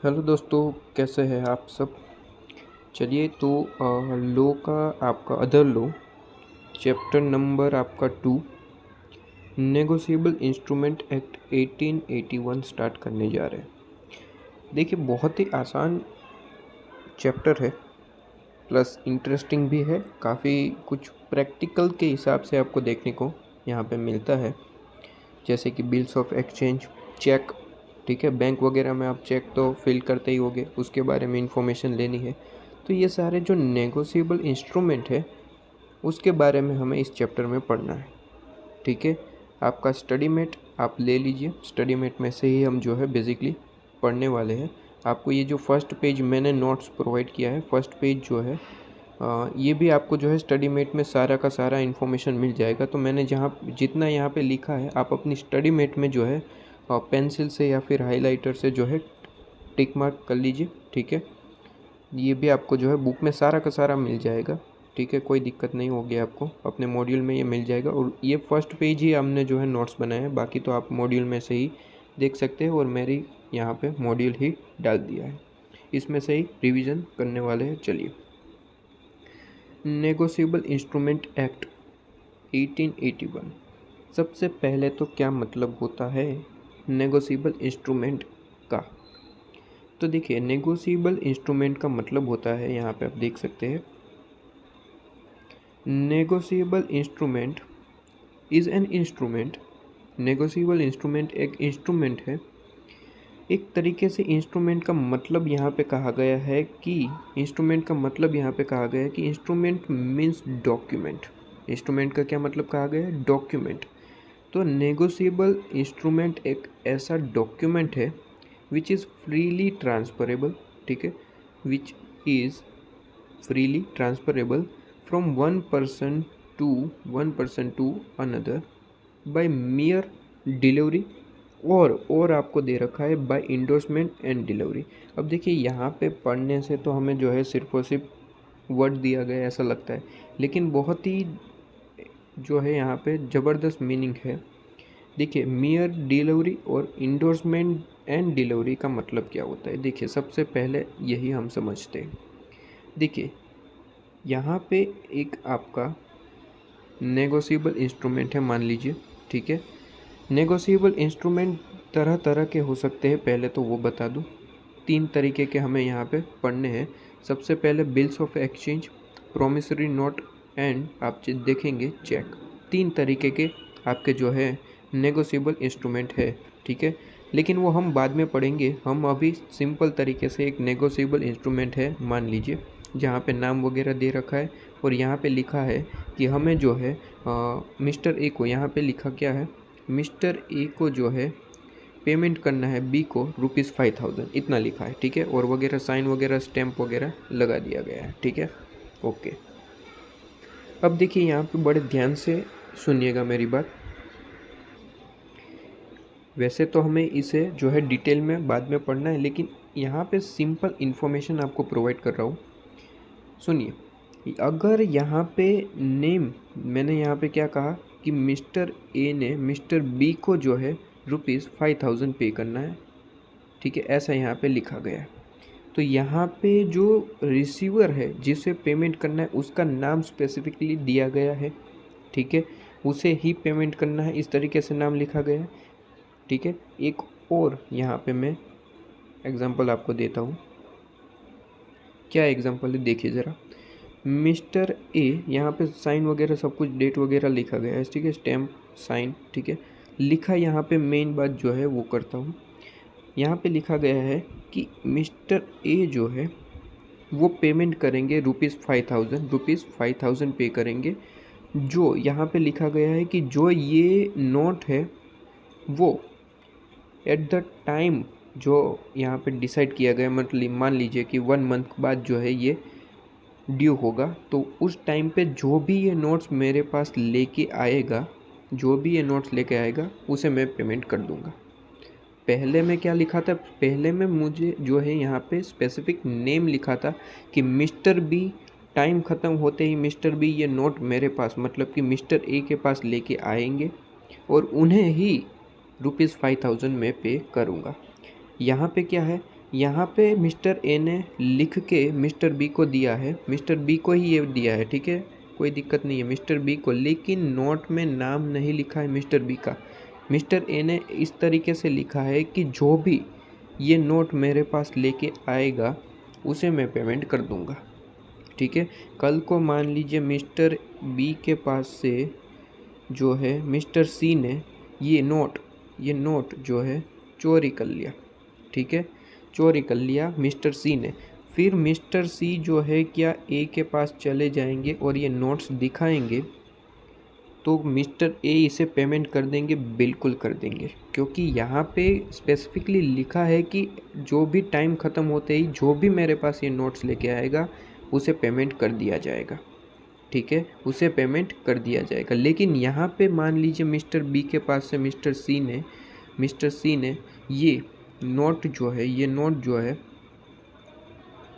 Hello दोस्तों, कैसे हैं आप सब। चलिए तो लो का आपका अदर लो चैप्टर नंबर आपका 2 नेगोशिएबल इंस्ट्रूमेंट एक्ट 1881 स्टार्ट करने जा रहे हैं। देखिए, बहुत ही आसान चैप्टर है, प्लस इंटरेस्टिंग भी है। काफ़ी कुछ प्रैक्टिकल के हिसाब से आपको देखने को यहाँ पे मिलता है, जैसे कि बिल्स ऑफ एक्सचेंज, चेक। ठीक है, बैंक वगैरह में आप चेक तो फिल करते ही होंगे, उसके बारे में इंफॉर्मेशन लेनी है। तो ये सारे जो नेगोशिएबल इंस्ट्रूमेंट है उसके बारे में हमें इस चैप्टर में पढ़ना है। ठीक है, आपका स्टडी मेट आप ले लीजिए। स्टडी मेट में से ही हम जो है बेसिकली पढ़ने वाले हैं। आपको ये जो फर्स्ट पेज मैंने नोट्स प्रोवाइड किया है, फर्स्ट पेज जो है ये भी आपको जो है स्टडी मेट में सारा का सारा इन्फॉर्मेशन मिल जाएगा। तो मैंने जहाँ जितना यहाँ पे लिखा है आप अपनी स्टडी मेट में जो है पेंसिल से या फिर हाइलाइटर से जो है टिक मार्क कर लीजिए। ठीक है, ये भी आपको जो है बुक में सारा का सारा मिल जाएगा। ठीक है, कोई दिक्कत नहीं होगी, आपको अपने मॉड्यूल में ये मिल जाएगा। और ये फर्स्ट पेज ही हमने जो है नोट्स बनाए हैं, बाकी तो आप मॉड्यूल में से ही देख सकते हैं। और मेरी यहाँ पे मॉड्यूल ही डाल दिया है, इसमें से ही रिवीजन करने वाले हैं। चलिए, नेगोशिएबल इंस्ट्रूमेंट एक्ट 1881। सबसे पहले तो क्या मतलब होता है नेगोशिएबल इंस्ट्रूमेंट का। तो देखिए, नेगोशिएबल इंस्ट्रूमेंट का मतलब होता है, यहाँ पे आप देख सकते हैं, negotiable instrument is an instrument. Negotiable instrument एक इंस्ट्रूमेंट है। एक तरीके से इंस्ट्रूमेंट का मतलब यहाँ पे कहा गया है कि इंस्ट्रूमेंट मीन्स डॉक्यूमेंट। इंस्ट्रूमेंट का क्या मतलब कहा गया है? डॉक्यूमेंट। तो नेगोशिएबल इंस्ट्रूमेंट एक ऐसा डॉक्यूमेंट है विच इज़ फ्रीली ट्रांसफरेबल। ठीक है, which is freely transferable from one person to another by mere delivery, और आपको दे रखा है बाय इंडोर्समेंट एंड डिलीवरी। अब देखिए, यहाँ पे पढ़ने से तो हमें जो है सिर्फ और सिर्फ वर्ड दिया गया ऐसा लगता है, लेकिन बहुत ही जो है यहाँ पे ज़बरदस्त मीनिंग है। देखिए, मियर डिलीवरी और इंडोर्समेंट एंड डिलीवरी का मतलब क्या होता है। देखिए, सबसे पहले यही हम समझते हैं। देखिए, यहाँ पे एक आपका नेगोशिएबल इंस्ट्रूमेंट है, मान लीजिए। ठीक है, नेगोशिएबल इंस्ट्रूमेंट तरह तरह के हो सकते हैं। पहले तो वो बता दूँ, 3 तरीके के हमें यहाँ पे पढ़ने हैं। सबसे पहले bills of exchange, promissory note and आप देखेंगे चेक। 3 तरीके के आपके जो है नेगोशिएबल इंस्ट्रूमेंट है। ठीक है, लेकिन वो हम बाद में पढ़ेंगे। हम अभी सिंपल तरीके से एक नेगोशिएबल इंस्ट्रूमेंट है, मान लीजिए, जहाँ पे नाम वगैरह दे रखा है और यहाँ पे लिखा है कि हमें जो है मिस्टर ए को, यहाँ पे लिखा क्या है, मिस्टर ए को जो है पेमेंट करना है बी को ₹5000, इतना लिखा है। ठीक है, और वगैरह साइन वगैरह स्टैम्प वगैरह लगा दिया गया है। ठीक है, ओके। अब देखिए, यहाँ पे बड़े ध्यान से सुनिएगा मेरी बात। वैसे तो हमें इसे जो है डिटेल में बाद में पढ़ना है, लेकिन यहाँ पे सिंपल इन्फॉर्मेशन आपको प्रोवाइड कर रहा हूँ। सुनिए, अगर यहाँ पे नेम, मैंने यहाँ पे क्या कहा कि मिस्टर ए ने मिस्टर बी को जो है ₹5000 पे करना है। ठीक है, ऐसा यहाँ पे लिखा गया है। तो यहाँ पे जो रिसीवर है जिसे पेमेंट करना है उसका नाम स्पेसिफिकली दिया गया है। ठीक है, उसे ही पेमेंट करना है, इस तरीके से नाम लिखा गया है। ठीक है, एक और यहाँ पे मैं एग्जांपल आपको देता हूँ। क्या एग्जांपल है, देखिए ज़रा। मिस्टर ए, यहाँ पे साइन वगैरह सब कुछ डेट वगैरह लिखा गया है। ठीक है, स्टैम्प साइन। ठीक है, लिखा यहाँ पे मेन बात जो है वो करता हूँ। यहाँ पे लिखा गया है कि मिस्टर ए जो है वो पेमेंट करेंगे ₹5000 पे करेंगे। जो यहाँ पे लिखा गया है कि जो ये नोट है वो एट द टाइम जो यहाँ पे डिसाइड किया गया, मतलब मान लीजिए कि 1 मंथ बाद जो है ये ड्यू होगा, तो उस टाइम पे जो भी ये नोट्स मेरे पास लेके आएगा, उसे मैं पेमेंट कर दूंगा। पहले में क्या लिखा था, पहले में मुझे जो है यहाँ पे स्पेसिफिक नेम लिखा था कि मिस्टर बी, टाइम ख़त्म होते ही मिस्टर बी ये नोट मेरे पास, मतलब कि मिस्टर ए के पास लेके आएंगे और उन्हें ही ₹5000 में पे करूँगा। यहाँ पे क्या है, यहाँ पे मिस्टर ए ने लिख के मिस्टर बी को दिया है, मिस्टर बी को ही ये दिया है, ठीक है, कोई दिक्कत नहीं है मिस्टर बी को, लेकिन नोट में नाम नहीं लिखा है मिस्टर बी का। मिस्टर ए ने इस तरीके से लिखा है कि जो भी ये नोट मेरे पास लेके आएगा उसे मैं पेमेंट कर दूंगा, ठीक है। कल को मान लीजिए मिस्टर बी के पास से जो है मिस्टर सी ने ये नोट जो है चोरी कर लिया, ठीक है, चोरी कर लिया मिस्टर सी ने। फिर मिस्टर सी जो है क्या ए के पास चले जाएंगे और ये नोट्स दिखाएंगे, तो मिस्टर ए इसे पेमेंट कर देंगे, बिल्कुल कर देंगे, क्योंकि यहाँ पे स्पेसिफिकली लिखा है कि जो भी टाइम ख़त्म होते ही जो भी मेरे पास ये नोट्स लेके आएगा उसे पेमेंट कर दिया जाएगा, ठीक है, उसे पेमेंट कर दिया जाएगा। लेकिन यहाँ पे मान लीजिए मिस्टर बी के पास से मिस्टर सी ने ये नोट जो है,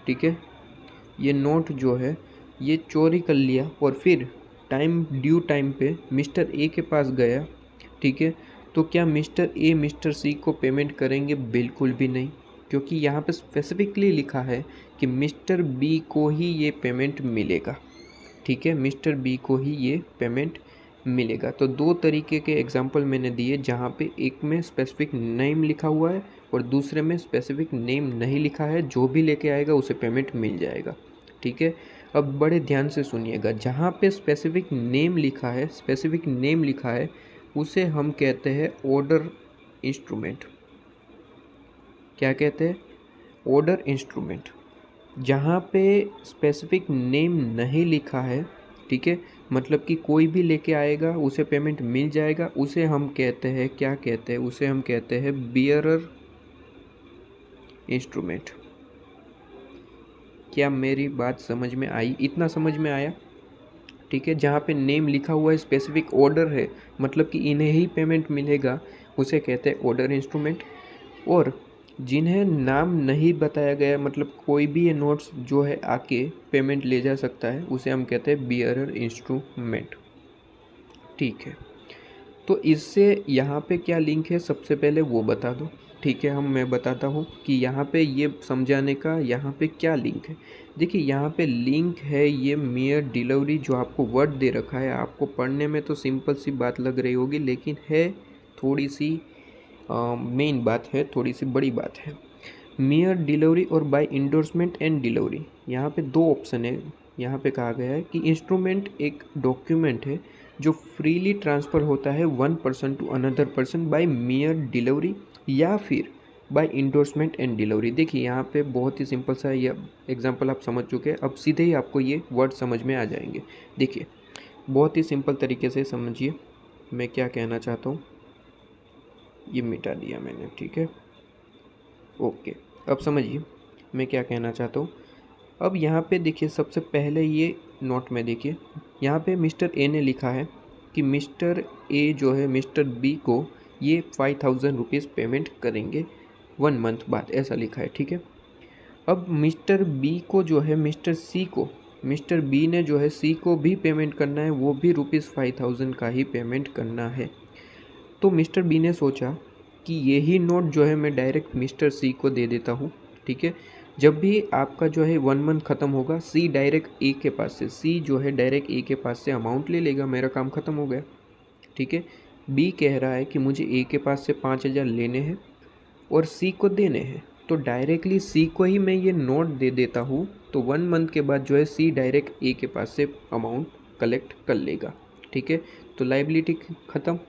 ठीक है, ये नोट जो है ये चोरी कर लिया और फिर ड्यू टाइम पे मिस्टर ए के पास गया, ठीक है, तो क्या मिस्टर ए मिस्टर सी को पेमेंट करेंगे? बिल्कुल भी नहीं, क्योंकि यहाँ पे स्पेसिफिकली लिखा है कि मिस्टर बी को ही ये पेमेंट मिलेगा, ठीक है, मिस्टर बी को ही ये पेमेंट मिलेगा। तो दो तरीके के एग्जांपल मैंने दिए, जहाँ पे एक में स्पेसिफिक नेम लिखा हुआ है और दूसरे में स्पेसिफिक नेम नहीं लिखा है, जो भी लेके आएगा उसे पेमेंट मिल जाएगा, ठीक है। अब बड़े ध्यान से सुनिएगा, जहाँ पे स्पेसिफिक नेम लिखा है उसे हम कहते हैं ऑर्डर इंस्ट्रूमेंट। क्या कहते हैं? Order instrument. जहाँ पे स्पेसिफिक नेम नहीं लिखा है, ठीक है, मतलब कि कोई भी लेके आएगा उसे पेमेंट मिल जाएगा, उसे हम कहते हैं, क्या कहते हैं, उसे हम कहते हैं बियरर इंस्ट्रूमेंट। क्या मेरी बात समझ में आई? इतना समझ में आया, ठीक है। जहाँ पे नेम लिखा हुआ है, स्पेसिफिक ऑर्डर है, मतलब कि इन्हें ही पेमेंट मिलेगा, उसे कहते हैं ऑर्डर इंस्ट्रूमेंट। और जिन्हें नाम नहीं बताया गया, मतलब कोई भी ये नोट्स जो है आके पेमेंट ले जा सकता है, उसे हम कहते हैं बियरर इंस्ट्रूमेंट, ठीक है। तो इससे यहाँ पे क्या लिंक है, सबसे पहले वो बता दो, ठीक है। मैं बताता हूँ कि यहाँ पे ये समझाने का यहाँ पे क्या लिंक है। देखिए यहाँ पे लिंक है ये मेयर डिलीवरी, जो आपको वर्ड दे रखा है, आपको पढ़ने में तो सिंपल सी बात लग रही होगी, लेकिन है थोड़ी सी मेन बात है, थोड़ी सी बड़ी बात है। मेयर डिलीवरी और बाय इंडोर्समेंट एंड डिलीवरी, यहाँ पे दो ऑप्शन है। यहाँ पे कहा गया है कि इंस्ट्रूमेंट एक डॉक्यूमेंट है जो फ्रीली ट्रांसफ़र होता है one person to another person by mere delivery या फिर बाय इंडोर्समेंट एंड डिलीवरी। देखिए यहाँ पे बहुत ही सिंपल सा ये एग्जांपल आप समझ चुके हैं, अब सीधे ही आपको ये वर्ड समझ में आ जाएंगे। देखिए बहुत ही सिंपल तरीके से समझिए मैं क्या कहना चाहता हूँ। ये मिटा दिया मैंने, ठीक है, ओके। अब समझिए मैं क्या कहना चाहता हूँ। अब यहाँ पे देखिए सबसे पहले ये नोट में देखिए, यहाँ पे मिस्टर ए ने लिखा है कि मिस्टर ए जो है मिस्टर बी को ये 5000 रुपीज़ पेमेंट करेंगे 1 मंथ बाद, ऐसा लिखा है, ठीक है। अब मिस्टर बी को जो है मिस्टर बी ने जो है सी को भी पेमेंट करना है, वो भी ₹5000 का ही पेमेंट करना है। तो मिस्टर बी ने सोचा कि यही नोट जो है मैं डायरेक्ट मिस्टर सी को दे देता हूँ, ठीक है। जब भी आपका जो है 1 मंथ ख़त्म होगा, सी जो है डायरेक्ट ए के पास से अमाउंट ले लेगा, मेरा काम ख़त्म हो गया, ठीक है। बी कह रहा है कि मुझे ए के पास से 5000 लेने हैं और सी को देने हैं, तो डायरेक्टली सी को ही मैं ये नोट दे देता हूँ, तो 1 मंथ के बाद जो है सी डायरेक्ट ए के पास से अमाउंट कलेक्ट कर लेगा, ठीक है। तो लायबिलिटी ख़त्म।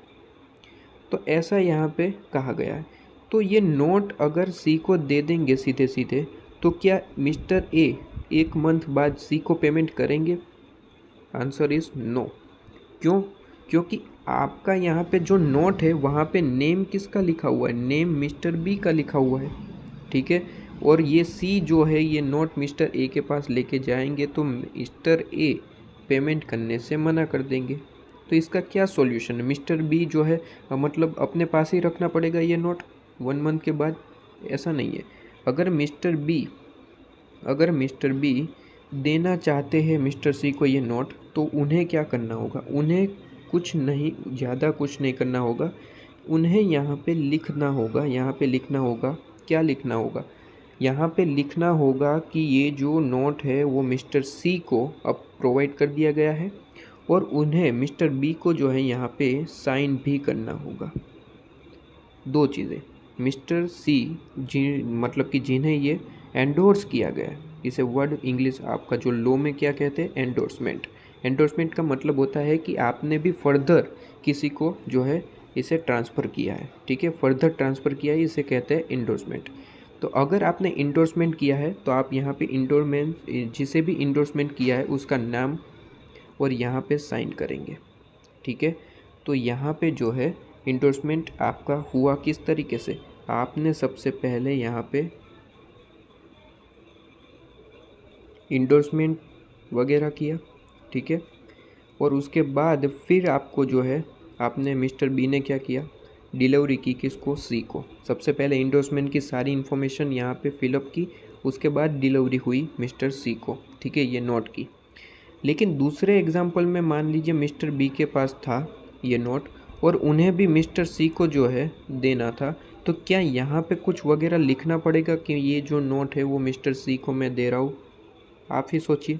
तो ऐसा यहाँ पे कहा गया है। तो ये नोट अगर सी को दे देंगे सीधे सीधे, तो क्या मिस्टर ए 1 मंथ बाद सी को पेमेंट करेंगे? Answer is no. क्यों? क्योंकि आपका यहाँ पे जो नोट है वहाँ पे नेम किसका लिखा हुआ है? नेम मिस्टर बी का लिखा हुआ है, ठीक है। और ये सी जो है ये नोट मिस्टर ए के पास लेके जाएंगे, तो मिस्टर ए पेमेंट करने से मना कर देंगे। तो इसका क्या सॉल्यूशन है? मिस्टर बी जो है मतलब अपने पास ही रखना पड़ेगा ये नोट 1 मंथ के बाद? ऐसा नहीं है। अगर मिस्टर बी देना चाहते हैं मिस्टर सी को ये नोट, तो उन्हें क्या करना होगा? उन्हें कुछ नहीं, ज़्यादा कुछ नहीं करना होगा। उन्हें यहाँ पे लिखना होगा, क्या लिखना होगा? यहाँ पे लिखना होगा कि ये जो नोट है वो मिस्टर सी को अब प्रोवाइड कर दिया गया है और उन्हें मिस्टर बी को जो है यहाँ पे साइन भी करना होगा। दो चीज़ें, मिस्टर सी मतलब कि जिन्हें ये एंडोर्स किया गया है, इसे वर्ड इंग्लिश आपका जो लॉ में क्या कहते हैं, एंडोर्समेंट। एंडोर्समेंट का मतलब होता है कि आपने भी फर्दर किसी को जो है इसे ट्रांसफ़र किया है, ठीक है, फर्दर ट्रांसफ़र किया है, इसे कहते हैं इंडोर्समेंट। तो अगर आपने इंडोर्समेंट किया है तो आप यहाँ पे इंडोर्समेंट, जिसे भी इंडोर्समेंट किया है उसका नाम और यहाँ पे साइन करेंगे, ठीक है। तो यहाँ पे जो है इंडोर्समेंट आपका हुआ किस तरीके से, आपने सबसे पहले यहाँ पे इंडोर्समेंट वगैरह किया, ठीक है, और उसके बाद फिर आपको जो है आपने मिस्टर बी ने क्या किया, डिलीवरी की किसको, सी को। सबसे पहले इंडोर्समेंट की सारी इन्फॉर्मेशन यहाँ पे फिलअप की, उसके बाद डिलीवरी हुई मिस्टर सी को, ठीक है, ये नोट की। लेकिन दूसरे एग्जाम्पल में मान लीजिए मिस्टर बी के पास था ये नोट और उन्हें भी मिस्टर सी को जो है देना था, तो क्या यहाँ पे कुछ वगैरह लिखना पड़ेगा कि ये जो नोट है वो मिस्टर सी को मैं दे रहा हूँ? आप ही सोचिए।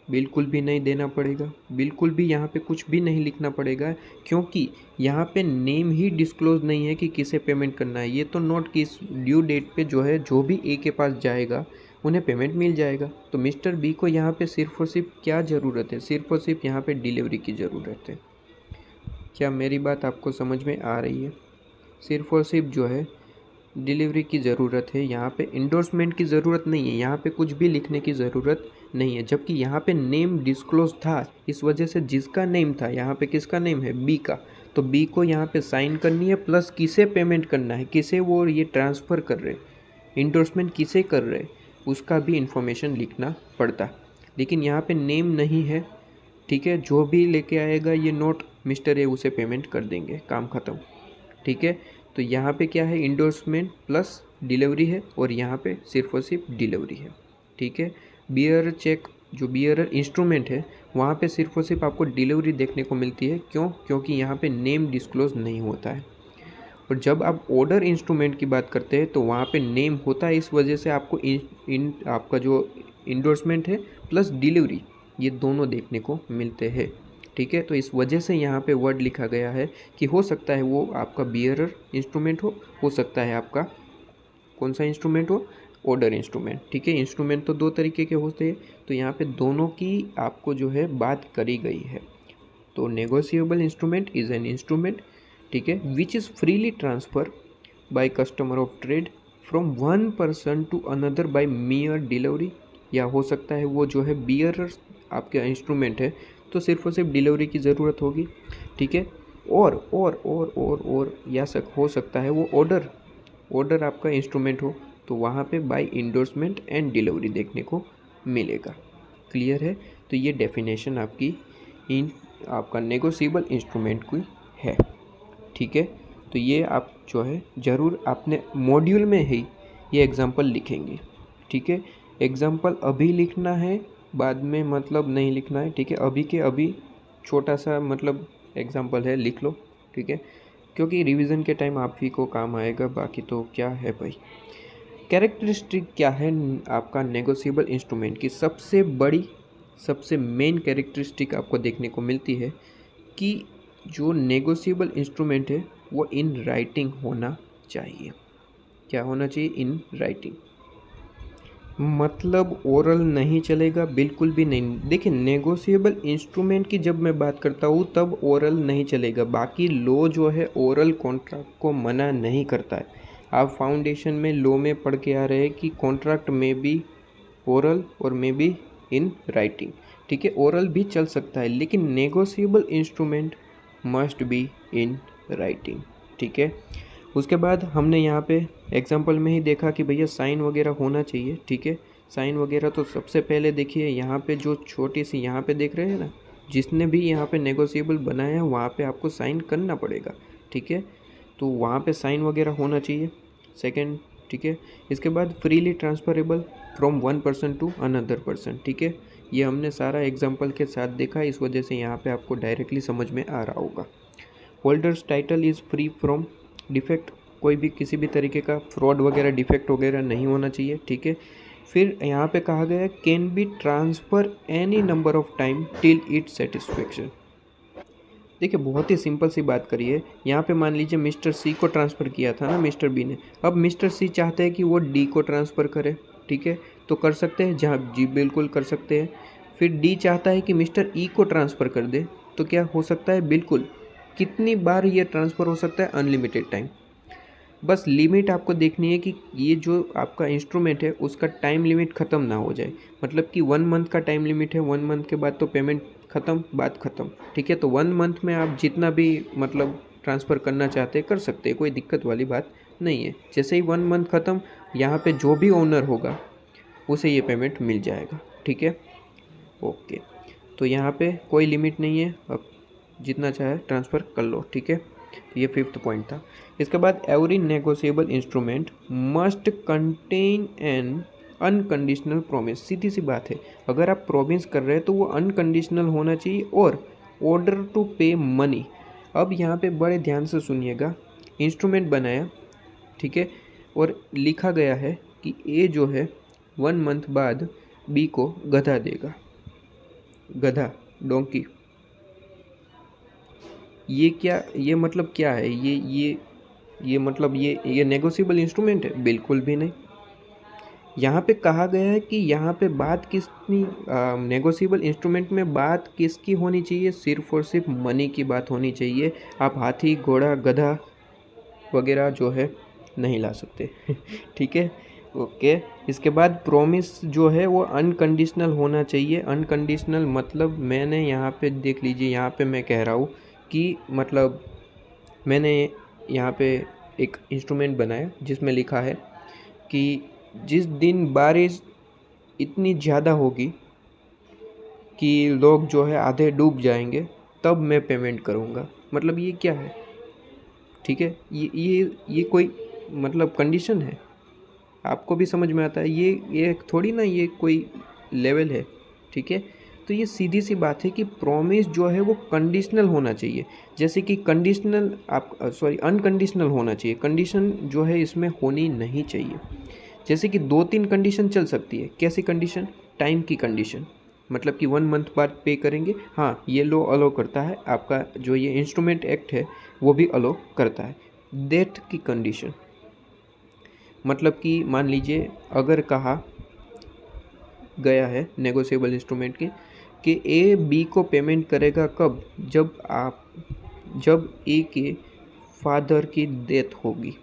बिल्कुल भी नहीं देना पड़ेगा, बिल्कुल भी यहाँ पे कुछ भी नहीं लिखना पड़ेगा, क्योंकि यहाँ पे नेम ही डिस्क्लोज नहीं है कि किसे पेमेंट करना है। ये तो नोट की ड्यू डेट पे जो है जो भी ए के पास जाएगा उन्हें पेमेंट मिल जाएगा। तो मिस्टर बी को यहाँ पे सिर्फ और सिर्फ क्या ज़रूरत है, सिर्फ और सिर्फ यहाँ पे डिलीवरी की ज़रूरत है। क्या मेरी बात आपको समझ में आ रही है? सिर्फ और सिर्फ जो है डिलीवरी की ज़रूरत है, यहाँ पे इंडोर्समेंट की ज़रूरत नहीं है, यहाँ पे कुछ भी लिखने की ज़रूरत नहीं है। जबकि यहाँ पे नेम डिस्क्लोज था, इस वजह से जिसका नेम था, यहाँ पे किसका नेम है, बी का, तो बी को यहाँ पे साइन करनी है, प्लस किसे पेमेंट करना है, किसे वो ये ट्रांसफ़र कर रहे, इंडोर्समेंट किसे कर रहे, उसका भी इंफॉर्मेशन लिखना पड़ता। लेकिन यहाँ पे नेम नहीं है, ठीक है, जो भी लेके आएगा ये नोट मिस्टर ए उसे पेमेंट कर देंगे, काम ख़त्म, ठीक है। तो यहाँ पे क्या है, इंडोर्समेंट प्लस डिलीवरी है और यहाँ पे सिर्फ और सिर्फ डिलीवरी है, ठीक है। बियरर चेक, जो बियरर इंस्ट्रूमेंट है वहाँ पे सिर्फ और सिर्फ आपको डिलीवरी देखने को मिलती है। क्यों? क्योंकि यहाँ पे नेम डिस्क्लोज नहीं होता है। और जब आप ऑर्डर इंस्ट्रूमेंट की बात करते हैं तो वहाँ पे नेम होता है, इस वजह से आपको आपका जो इंडोर्समेंट है प्लस डिलीवरी ये दोनों देखने को मिलते हैं, ठीक है। तो इस वजह से यहाँ पे वर्ड लिखा गया है कि हो सकता है वो आपका बियरर इंस्ट्रूमेंट हो सकता है आपका कौन सा इंस्ट्रूमेंट हो, ऑर्डर इंस्ट्रूमेंट, ठीक है। इंस्ट्रूमेंट तो दो तरीके के होते हैं, तो यहाँ पे दोनों की आपको जो है बात करी गई है। तो negotiable instrument is an instrument, ठीक है, which is freely transfer by customer of trade from one person to another by mere delivery. या हो सकता है वो जो है बियरर आपका इंस्ट्रूमेंट है तो सिर्फ और सिर्फ डिलीवरी की ज़रूरत होगी, ठीक है। और या हो सकता है वो ऑर्डर आपका इंस्ट्रूमेंट हो तो वहाँ पे बाय इंडोर्समेंट एंड डिलीवरी देखने को मिलेगा। क्लियर है? तो ये डेफिनेशन आपकी इन आपका नेगोशिएबल इंस्ट्रूमेंट की है, ठीक है। तो ये आप जो है ज़रूर अपने मॉड्यूल में ही ये एग्जांपल लिखेंगे, ठीक है। एग्जांपल अभी लिखना है, बाद में मतलब नहीं लिखना है, ठीक है। अभी के अभी छोटा सा मतलब एग्जांपल है, लिख लो, ठीक है, क्योंकि रिवीजन के टाइम आप ही को काम आएगा। बाकी तो क्या है भाई, कैरेक्टरिस्टिक क्या है आपका नेगोशिएबल इंस्ट्रूमेंट की, सबसे बड़ी सबसे मेन कैरेक्टरिस्टिक आपको देखने को मिलती है कि जो नेगोशिएबल इंस्ट्रूमेंट है वो इन राइटिंग होना चाहिए। क्या होना चाहिए? इन राइटिंग। मतलब ओरल नहीं चलेगा, बिल्कुल भी नहीं। देखिए नेगोशिएबल इंस्ट्रूमेंट की जब मैं बात करता हूँ तब ओरल नहीं चलेगा। बाकी लॉ जो है ओरल कॉन्ट्रैक्ट को मना नहीं करता है। आप फाउंडेशन में लॉ में पढ़ के आ रहे हैं कि कॉन्ट्रैक्ट में भी ओरल और में भी इन राइटिंग, ठीक है। ओरल भी चल सकता है लेकिन negotiable instrument must be in writing, ठीक है। उसके बाद हमने यहाँ पे एग्जांपल में ही देखा कि भैया साइन वगैरह होना चाहिए, ठीक है। साइन वगैरह तो सबसे पहले देखिए यहाँ पे जो छोटी सी यहाँ पे देख रहे हैं ना, जिसने भी यहाँ पे नेगोशिएबल बनाया है वहाँ पे आपको साइन करना पड़ेगा, ठीक है। तो वहाँ पे साइन वगैरह होना चाहिए, सेकेंड, ठीक है। इसके बाद freely transferable from one person to another person, ठीक है। ये हमने सारा एग्जाम्पल के साथ देखा, इस वजह से यहाँ पे आपको डायरेक्टली समझ में आ रहा होगा। Holders title is free from defect, कोई भी किसी भी तरीके का फ्रॉड वगैरह डिफेक्ट वगैरह नहीं होना चाहिए, ठीक है। फिर यहाँ पे कहा गया है can be transfer any number of time till it's satisfaction. देखिए बहुत ही सिंपल सी बात करिए, यहाँ पे मान लीजिए मिस्टर सी को ट्रांसफ़र किया था ना मिस्टर बी ने, अब मिस्टर सी चाहते हैं कि वो डी को ट्रांसफ़र करे, ठीक है, तो कर सकते हैं, जहाँ जी बिल्कुल कर सकते हैं। फिर डी चाहता है कि मिस्टर ई को ट्रांसफ़र कर दे, तो क्या हो सकता है, बिल्कुल। कितनी बार ये ट्रांसफ़र हो सकता है, अनलिमिटेड टाइम। बस लिमिट आपको देखनी है कि ये जो आपका इंस्ट्रूमेंट है उसका टाइम लिमिट ख़त्म ना हो जाए, मतलब कि 1 मंथ का टाइम लिमिट है, 1 मंथ के बाद तो पेमेंट ख़त्म, बात ख़त्म, ठीक है। तो 1 मंथ में आप जितना भी मतलब ट्रांसफ़र करना चाहते हैं कर सकते हैं, कोई दिक्कत वाली बात नहीं है। जैसे ही 1 मंथ ख़त्म, यहाँ पे जो भी ओनर होगा उसे ये पेमेंट मिल जाएगा, ठीक है। ओके, तो यहाँ पे कोई लिमिट नहीं है, अब जितना चाहे ट्रांसफ़र कर लो, ठीक है। ये 5th पॉइंट था। इसके बाद every negotiable instrument must contain an unconditional promise. सीधी सी बात है, अगर आप प्रॉमिस कर रहे हैं तो वो अनकंडीशनल होना चाहिए, और ऑर्डर टू पे मनी। अब यहाँ पे बड़े ध्यान से सुनिएगा, इंस्ट्रूमेंट बनाया, ठीक है, और लिखा गया है कि ए जो है 1 मंथ बाद बी को गधा देगा, गधा, डोंकी। ये क्या, ये मतलब क्या है, ये मतलब ये नेगोशिएबल इंस्ट्रूमेंट है? बिल्कुल भी नहीं। यहाँ पे कहा गया है कि यहाँ पे बात किसकी, नेगोशिएबल इंस्ट्रूमेंट में बात किसकी होनी चाहिए, सिर्फ और सिर्फ मनी की बात होनी चाहिए। आप हाथी, घोड़ा, गधा वगैरह जो है नहीं ला सकते ठीक है, ओके। इसके बाद प्रॉमिस जो है वो अनकंडीशनल होना चाहिए। अनकंडीशनल मतलब मैंने यहाँ पे देख लीजिए, यहाँ पे मैं कह रहा हूँ कि मतलब मैंने यहाँ पे एक इंस्ट्रूमेंट बनाया जिसमें लिखा है कि जिस दिन बारिश इतनी ज़्यादा होगी कि लोग जो है आधे डूब जाएंगे, तब मैं पेमेंट करूँगा। मतलब ये क्या है, ठीक है, ये कोई मतलब कंडीशन है? आपको भी समझ में आता है, ये थोड़ी ना ये कोई लेवल है, ठीक है। तो ये सीधी सी बात है कि प्रॉमिस जो है वो कंडीशनल होना चाहिए। जैसे कि कंडीशनल आप सॉरी अनकंडीशनल होना चाहिए, कंडीशन जो है इसमें होनी नहीं चाहिए। जैसे कि 2-3 कंडीशन चल सकती है। कैसी कंडीशन? टाइम की कंडीशन, मतलब कि 1 मंथ बाद पे करेंगे, हाँ ये लो अलो करता है, आपका जो ये इंस्ट्रूमेंट एक्ट है वो भी अलो करता है। डेट की कंडीशन, मतलब कि मान लीजिए अगर कहा गया है नेगोशिएबल इंस्ट्रूमेंट की कि ए बी को पेमेंट करेगा कब, जब ए के फादर की डेथ होगी,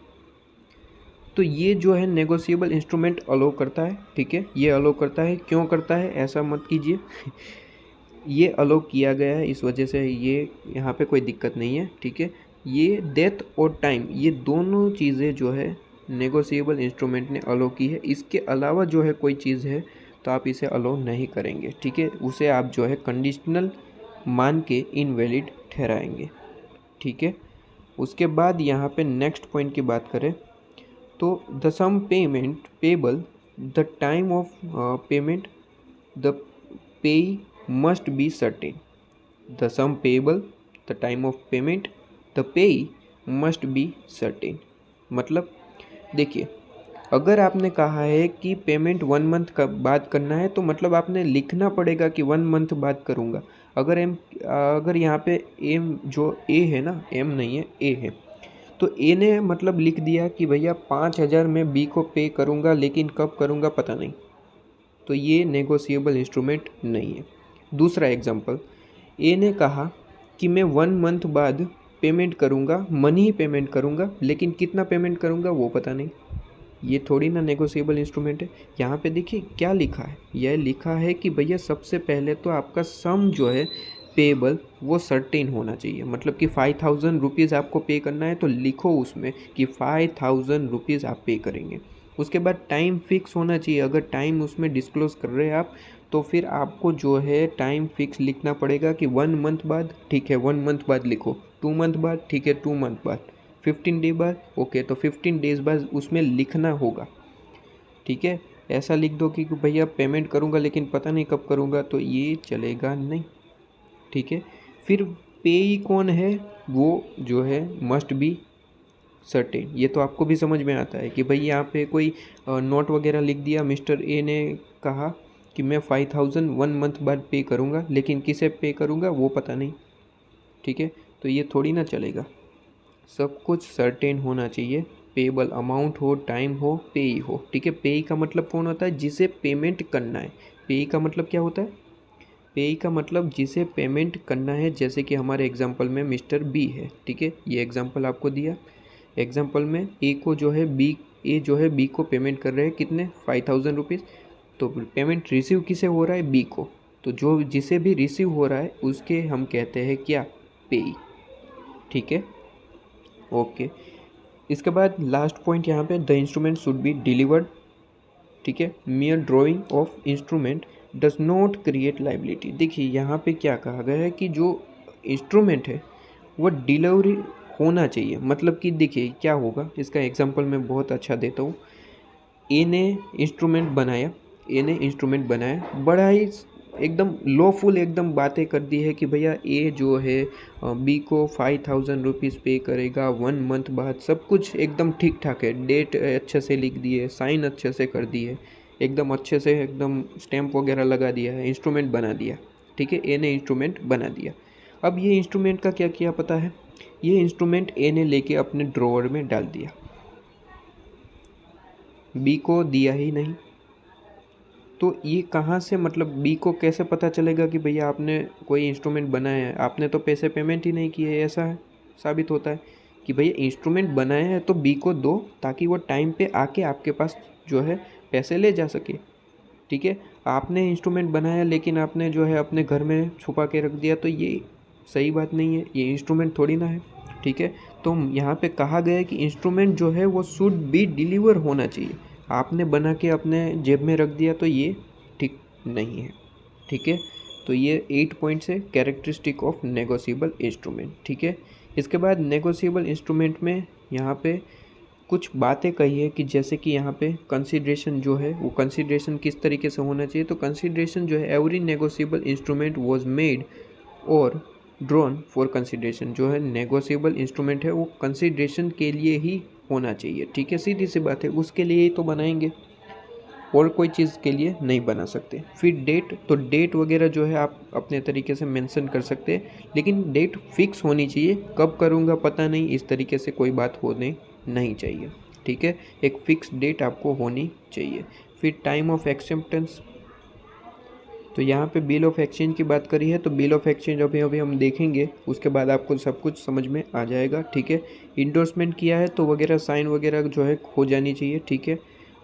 तो ये जो है नेगोशिएबल इंस्ट्रूमेंट अलो करता है, ठीक है। ये अलो करता है, क्यों करता है ऐसा मत कीजिए ये अलो किया गया है इस वजह से, ये यहाँ पे कोई दिक्कत नहीं है, ठीक है। ये डेथ और टाइम, ये दोनों चीज़ें जो है नेगोशिएबल इंस्ट्रूमेंट ने अलो की है। इसके अलावा जो है कोई चीज़ है तो आप इसे अलो नहीं करेंगे, ठीक है। उसे आप जो है कंडीशनल मान के इनवैलिड ठहराएंगे, ठीक है। उसके बाद यहाँ पे नेक्स्ट पॉइंट की बात करें तो the sum payment payable, the time of payment, the payee must be certain. The sum payable, the time of payment, the payee must be certain. मतलब देखिए, अगर आपने कहा है कि पेमेंट 1 मंथ का बाद करना है तो मतलब आपने लिखना पड़ेगा कि 1 मंथ बाद करूँगा। अगर यहाँ पे एम जो ए है ना, एम नहीं है ए है, तो ए ने मतलब लिख दिया कि भैया 5,000 मैं बी को पे करूँगा, लेकिन कब करूँगा पता नहीं, तो ये नेगोशिएबल इंस्ट्रूमेंट नहीं है। दूसरा एग्जांपल, ए ने कहा कि मैं 1 मंथ बाद पेमेंट करूँगा, मनी ही पेमेंट करूँगा, लेकिन कितना पेमेंट करूँगा वो पता नहीं, ये थोड़ी ना नेगोशिएबल इंस्ट्रूमेंट है। यहाँ पे देखिए क्या लिखा है, यह लिखा है कि भैया सबसे पहले तो आपका सम जो है पेबल वो सर्टेन होना चाहिए, मतलब कि 5,000 रुपीज़ आपको पे करना है तो लिखो उसमें कि 5,000 रुपीज़ आप पे करेंगे। उसके बाद टाइम फिक्स होना चाहिए, अगर टाइम उसमें डिस्क्लोज़ कर रहे हैं आप तो फिर आपको जो है टाइम फिक्स लिखना पड़ेगा कि 1 मंथ बाद, ठीक है 1 मंथ बाद लिखो, 2 मंथ बाद, ठीक है 2 मंथ बाद, 15 डे बाद, ओके तो 15 डेज़ बाद उसमें लिखना होगा, ठीक है। ऐसा लिख दो कि भैया पेमेंट करूँगा लेकिन पता नहीं कब करूँगा, तो ये चलेगा नहीं, ठीक है। फिर पेई कौन है, वो जो है मस्ट बी सर्टेन, ये तो आपको भी समझ में आता है कि भाई यहाँ पे कोई नोट वगैरह लिख दिया, मिस्टर ए ने कहा कि मैं 5000 1 मंथ बाद पे करूँगा, लेकिन किसे पे करूँगा वो पता नहीं, ठीक है। तो ये थोड़ी ना चलेगा, सब कुछ सर्टेन होना चाहिए, पेबल अमाउंट हो, टाइम हो, पेई हो, ठीक है। पेई का मतलब कौन होता है? जिसे पेमेंट करना है। पेई का मतलब क्या होता है? पेई का मतलब जिसे पेमेंट करना है, जैसे कि हमारे एग्जांपल में मिस्टर बी है, ठीक है। ये एग्जांपल आपको दिया, एग्जांपल में ए को जो है बी को पेमेंट कर रहे हैं कितने? 5000 रुपीज़। तो पेमेंट रिसीव किसे हो रहा है? बी को। तो जो जिसे भी रिसीव हो रहा है उसके हम कहते हैं क्या? पेई, ठीक है, ओके। इसके बाद लास्ट पॉइंट यहाँ पे, the instrument should be delivered, ठीक है। मियर drying of instrument does not create liability. देखिए यहाँ पे क्या कहा गया है कि जो इंस्ट्रूमेंट है वो डिलीवरी होना चाहिए, मतलब कि देखिए क्या होगा, इसका एग्जांपल मैं बहुत अच्छा देता हूँ। ए ने इंस्ट्रूमेंट बनाया, बड़ा ही एकदम लॉफुल एकदम बातें कर दी है कि भैया ए जो है बी को 5000 रुपीज़ पे करेगा 1 मंथ बाद, सब कुछ एकदम ठीक ठाक है, डेट अच्छे से लिख दिए, साइन अच्छे से कर दिए, एकदम अच्छे से एकदम स्टैम्प वगैरह लगा दिया है, इंस्ट्रूमेंट बना दिया, ठीक है। ए ने इंस्ट्रूमेंट बना दिया। अब ये इंस्ट्रूमेंट का क्या किया पता है? ये इंस्ट्रूमेंट ए ने लेके अपने ड्रॉवर में डाल दिया, बी को दिया ही नहीं। तो ये कहाँ से, मतलब बी को कैसे पता चलेगा कि भैया आपने कोई इंस्ट्रूमेंट बनाया है, आपने तो पैसे पेमेंट ही नहीं किए, ऐसा है साबित होता है कि भैया इंस्ट्रूमेंट बनाया है तो बी को दो, ताकि वो टाइम पे आके आपके पास जो है पैसे ले जा सके, ठीक है। आपने इंस्ट्रूमेंट बनाया लेकिन आपने जो है अपने घर में छुपा के रख दिया, तो ये सही बात नहीं है, ये इंस्ट्रूमेंट थोड़ी ना है, ठीक है। तो यहाँ पे कहा गया है कि इंस्ट्रूमेंट जो है वो शुड बी डिलीवर होना चाहिए, आपने बना के अपने जेब में रख दिया तो ये ठीक नहीं है, ठीक है। तो ये 8 पॉइंट्स है कैरेक्टरिस्टिक ऑफ नेगोशिएबल इंस्ट्रूमेंट, ठीक है। इसके बाद नेगोशिएबल इंस्ट्रूमेंट में यहाँ पे कुछ बातें कही है कि जैसे कि यहाँ पे कंसिडरेशन जो है वो कंसिडरेशन किस तरीके से होना चाहिए। तो कंसिडरेशन जो है, every negotiable instrument was made और ड्रॉन फॉर कंसिडरेशन, जो है नेगोशिएबल इंस्ट्रूमेंट है वो कंसिडरेशन के लिए ही होना चाहिए, ठीक है। सीधी सी बात है, उसके लिए ही तो बनाएंगे, और कोई चीज़ के लिए नहीं बना सकते। फिर डेट, तो डेट वगैरह जो है आप अपने तरीके से मेंशन कर सकते हैं, लेकिन डेट फिक्स होनी चाहिए, कब करूँगा पता नहीं, इस तरीके से कोई बात होने नहीं चाहिए, ठीक है। एक फिक्स डेट आपको होनी चाहिए। फिर टाइम ऑफ एक्सेप्टेंस, तो यहाँ पे बिल ऑफ एक्सचेंज की बात करी है, तो बिल ऑफ एक्सचेंज अभी अभी हम देखेंगे, उसके बाद आपको सब कुछ समझ में आ जाएगा, ठीक है। इंडोर्समेंट किया है तो वगैरह साइन वगैरह जो है हो जानी चाहिए, ठीक है।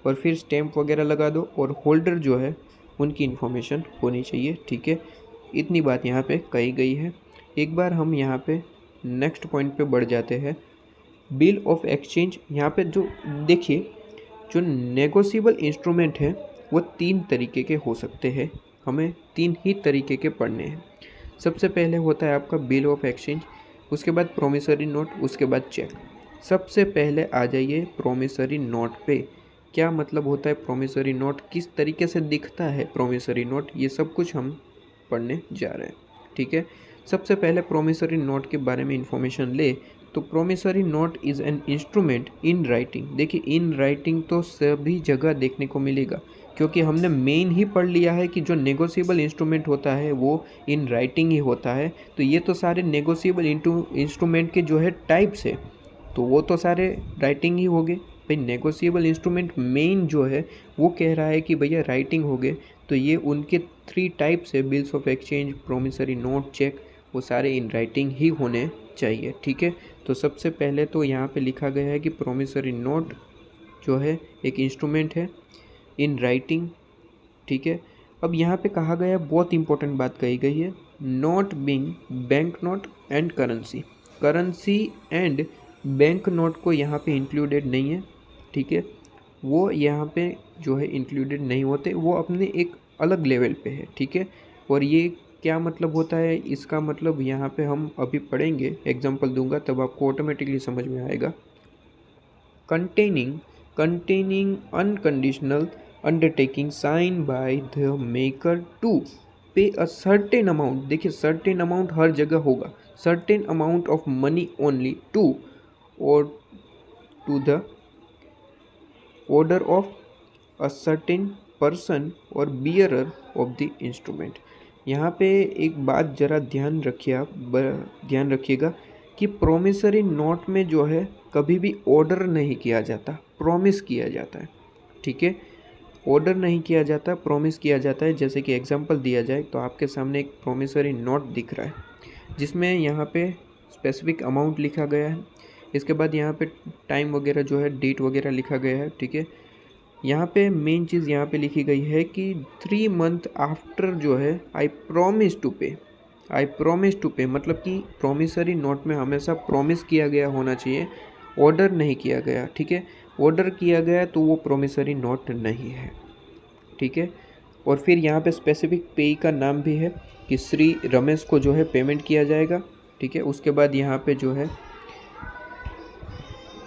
और फिर स्टैम्प वगैरह लगा दो, और होल्डर जो है उनकी इन्फॉर्मेशन होनी चाहिए, ठीक है। इतनी बात यहाँ पे कही गई है। एक बार हम यहाँ पे नेक्स्ट पॉइंट पे बढ़ जाते हैं, बिल ऑफ एक्सचेंज। यहाँ पे जो देखिए, जो नेगोशिएबल इंस्ट्रूमेंट है वो 3 तरीके के हो सकते हैं, हमें 3 ही तरीके के पढ़ने हैं। सबसे पहले होता है आपका बिल ऑफ एक्सचेंज, उसके बाद प्रोमिसरी नोट, उसके बाद चेक। सबसे पहले आ जाइए प्रोमिसरी नोट पे। क्या मतलब होता है प्रोमिसरी नोट, किस तरीके से दिखता है प्रोमिसरी नोट, ये सब कुछ हम पढ़ने जा रहे हैं, ठीक है। सबसे पहले प्रोमिसरी नोट के बारे में इंफॉर्मेशन ले, तो promissory note is an instrument in writing. देखिए इन राइटिंग तो सभी जगह देखने को मिलेगा, क्योंकि हमने मेन ही पढ़ लिया है कि जो नेगोशिएबल इंस्ट्रूमेंट होता है वो इन राइटिंग ही होता है। तो ये तो सारे नेगोशिएबल इंस्ट्रूमेंट के जो है टाइप्स है, तो वो तो सारे राइटिंग ही हो गए। भाई नेगोशिएबल इंस्ट्रूमेंट मेन जो है वो कह रहा है कि भैया राइटिंग हो गए, तो ये उनके 3 टाइप्स है, bills of exchange, promissory note, cheque, वो सारे इन राइटिंग ही होने चाहिए, ठीक है। तो सबसे पहले तो यहाँ पे लिखा गया है कि प्रोमिसरी नोट जो है एक इंस्ट्रूमेंट है इन राइटिंग, ठीक है। अब यहाँ पे कहा गया है, बहुत इंपॉर्टेंट बात कही गई है, note being bank note and currency. Currency and bank note को यहाँ पे इंक्लूडेड नहीं है, ठीक है। वो यहाँ पे जो है इंक्लूडेड नहीं होते, वो अपने एक अलग लेवल पे है, ठीक है। और ये क्या मतलब होता है, इसका मतलब यहाँ पे हम अभी पढ़ेंगे, एग्जांपल दूंगा तब आपको ऑटोमेटिकली समझ में आएगा। containing unconditional undertaking signed by the maker to pay a certain amount। देखिए certain amount हर जगह होगा, certain amount of money only to, और to the order of a certain person और बियरर ऑफ द इंस्ट्रूमेंट। यहाँ पे एक बात ज़रा ध्यान रखिए, आप ध्यान रखिएगा कि प्रोमिसरी नोट में जो है कभी भी ऑर्डर नहीं किया जाता, प्रॉमिस किया जाता है। ठीक है, ऑर्डर नहीं किया जाता, प्रॉमिस किया जाता है। जैसे कि एग्जांपल दिया जाए तो आपके सामने एक प्रोमिसरी नोट दिख रहा है जिसमें यहाँ पे स्पेसिफिक अमाउंट लिखा गया है। इसके बाद यहाँ पे टाइम वगैरह जो है, डेट वगैरह लिखा गया है। ठीक है, यहाँ पे मेन चीज़ यहाँ पे लिखी गई है कि 3 मंथ आफ्टर जो है आई प्रोमिस टू पे। आई प्रोमिस टू पे मतलब कि प्रोमिसरी नोट में हमेशा प्रॉमिस किया गया होना चाहिए, ऑर्डर नहीं किया गया। ठीक है, ऑर्डर किया गया तो वो प्रोमिसरी नोट नहीं है। ठीक है, और फिर यहाँ पे स्पेसिफिक पेई का नाम भी है कि श्री रमेश को जो है पेमेंट किया जाएगा। ठीक है, उसके बाद यहाँ पे जो है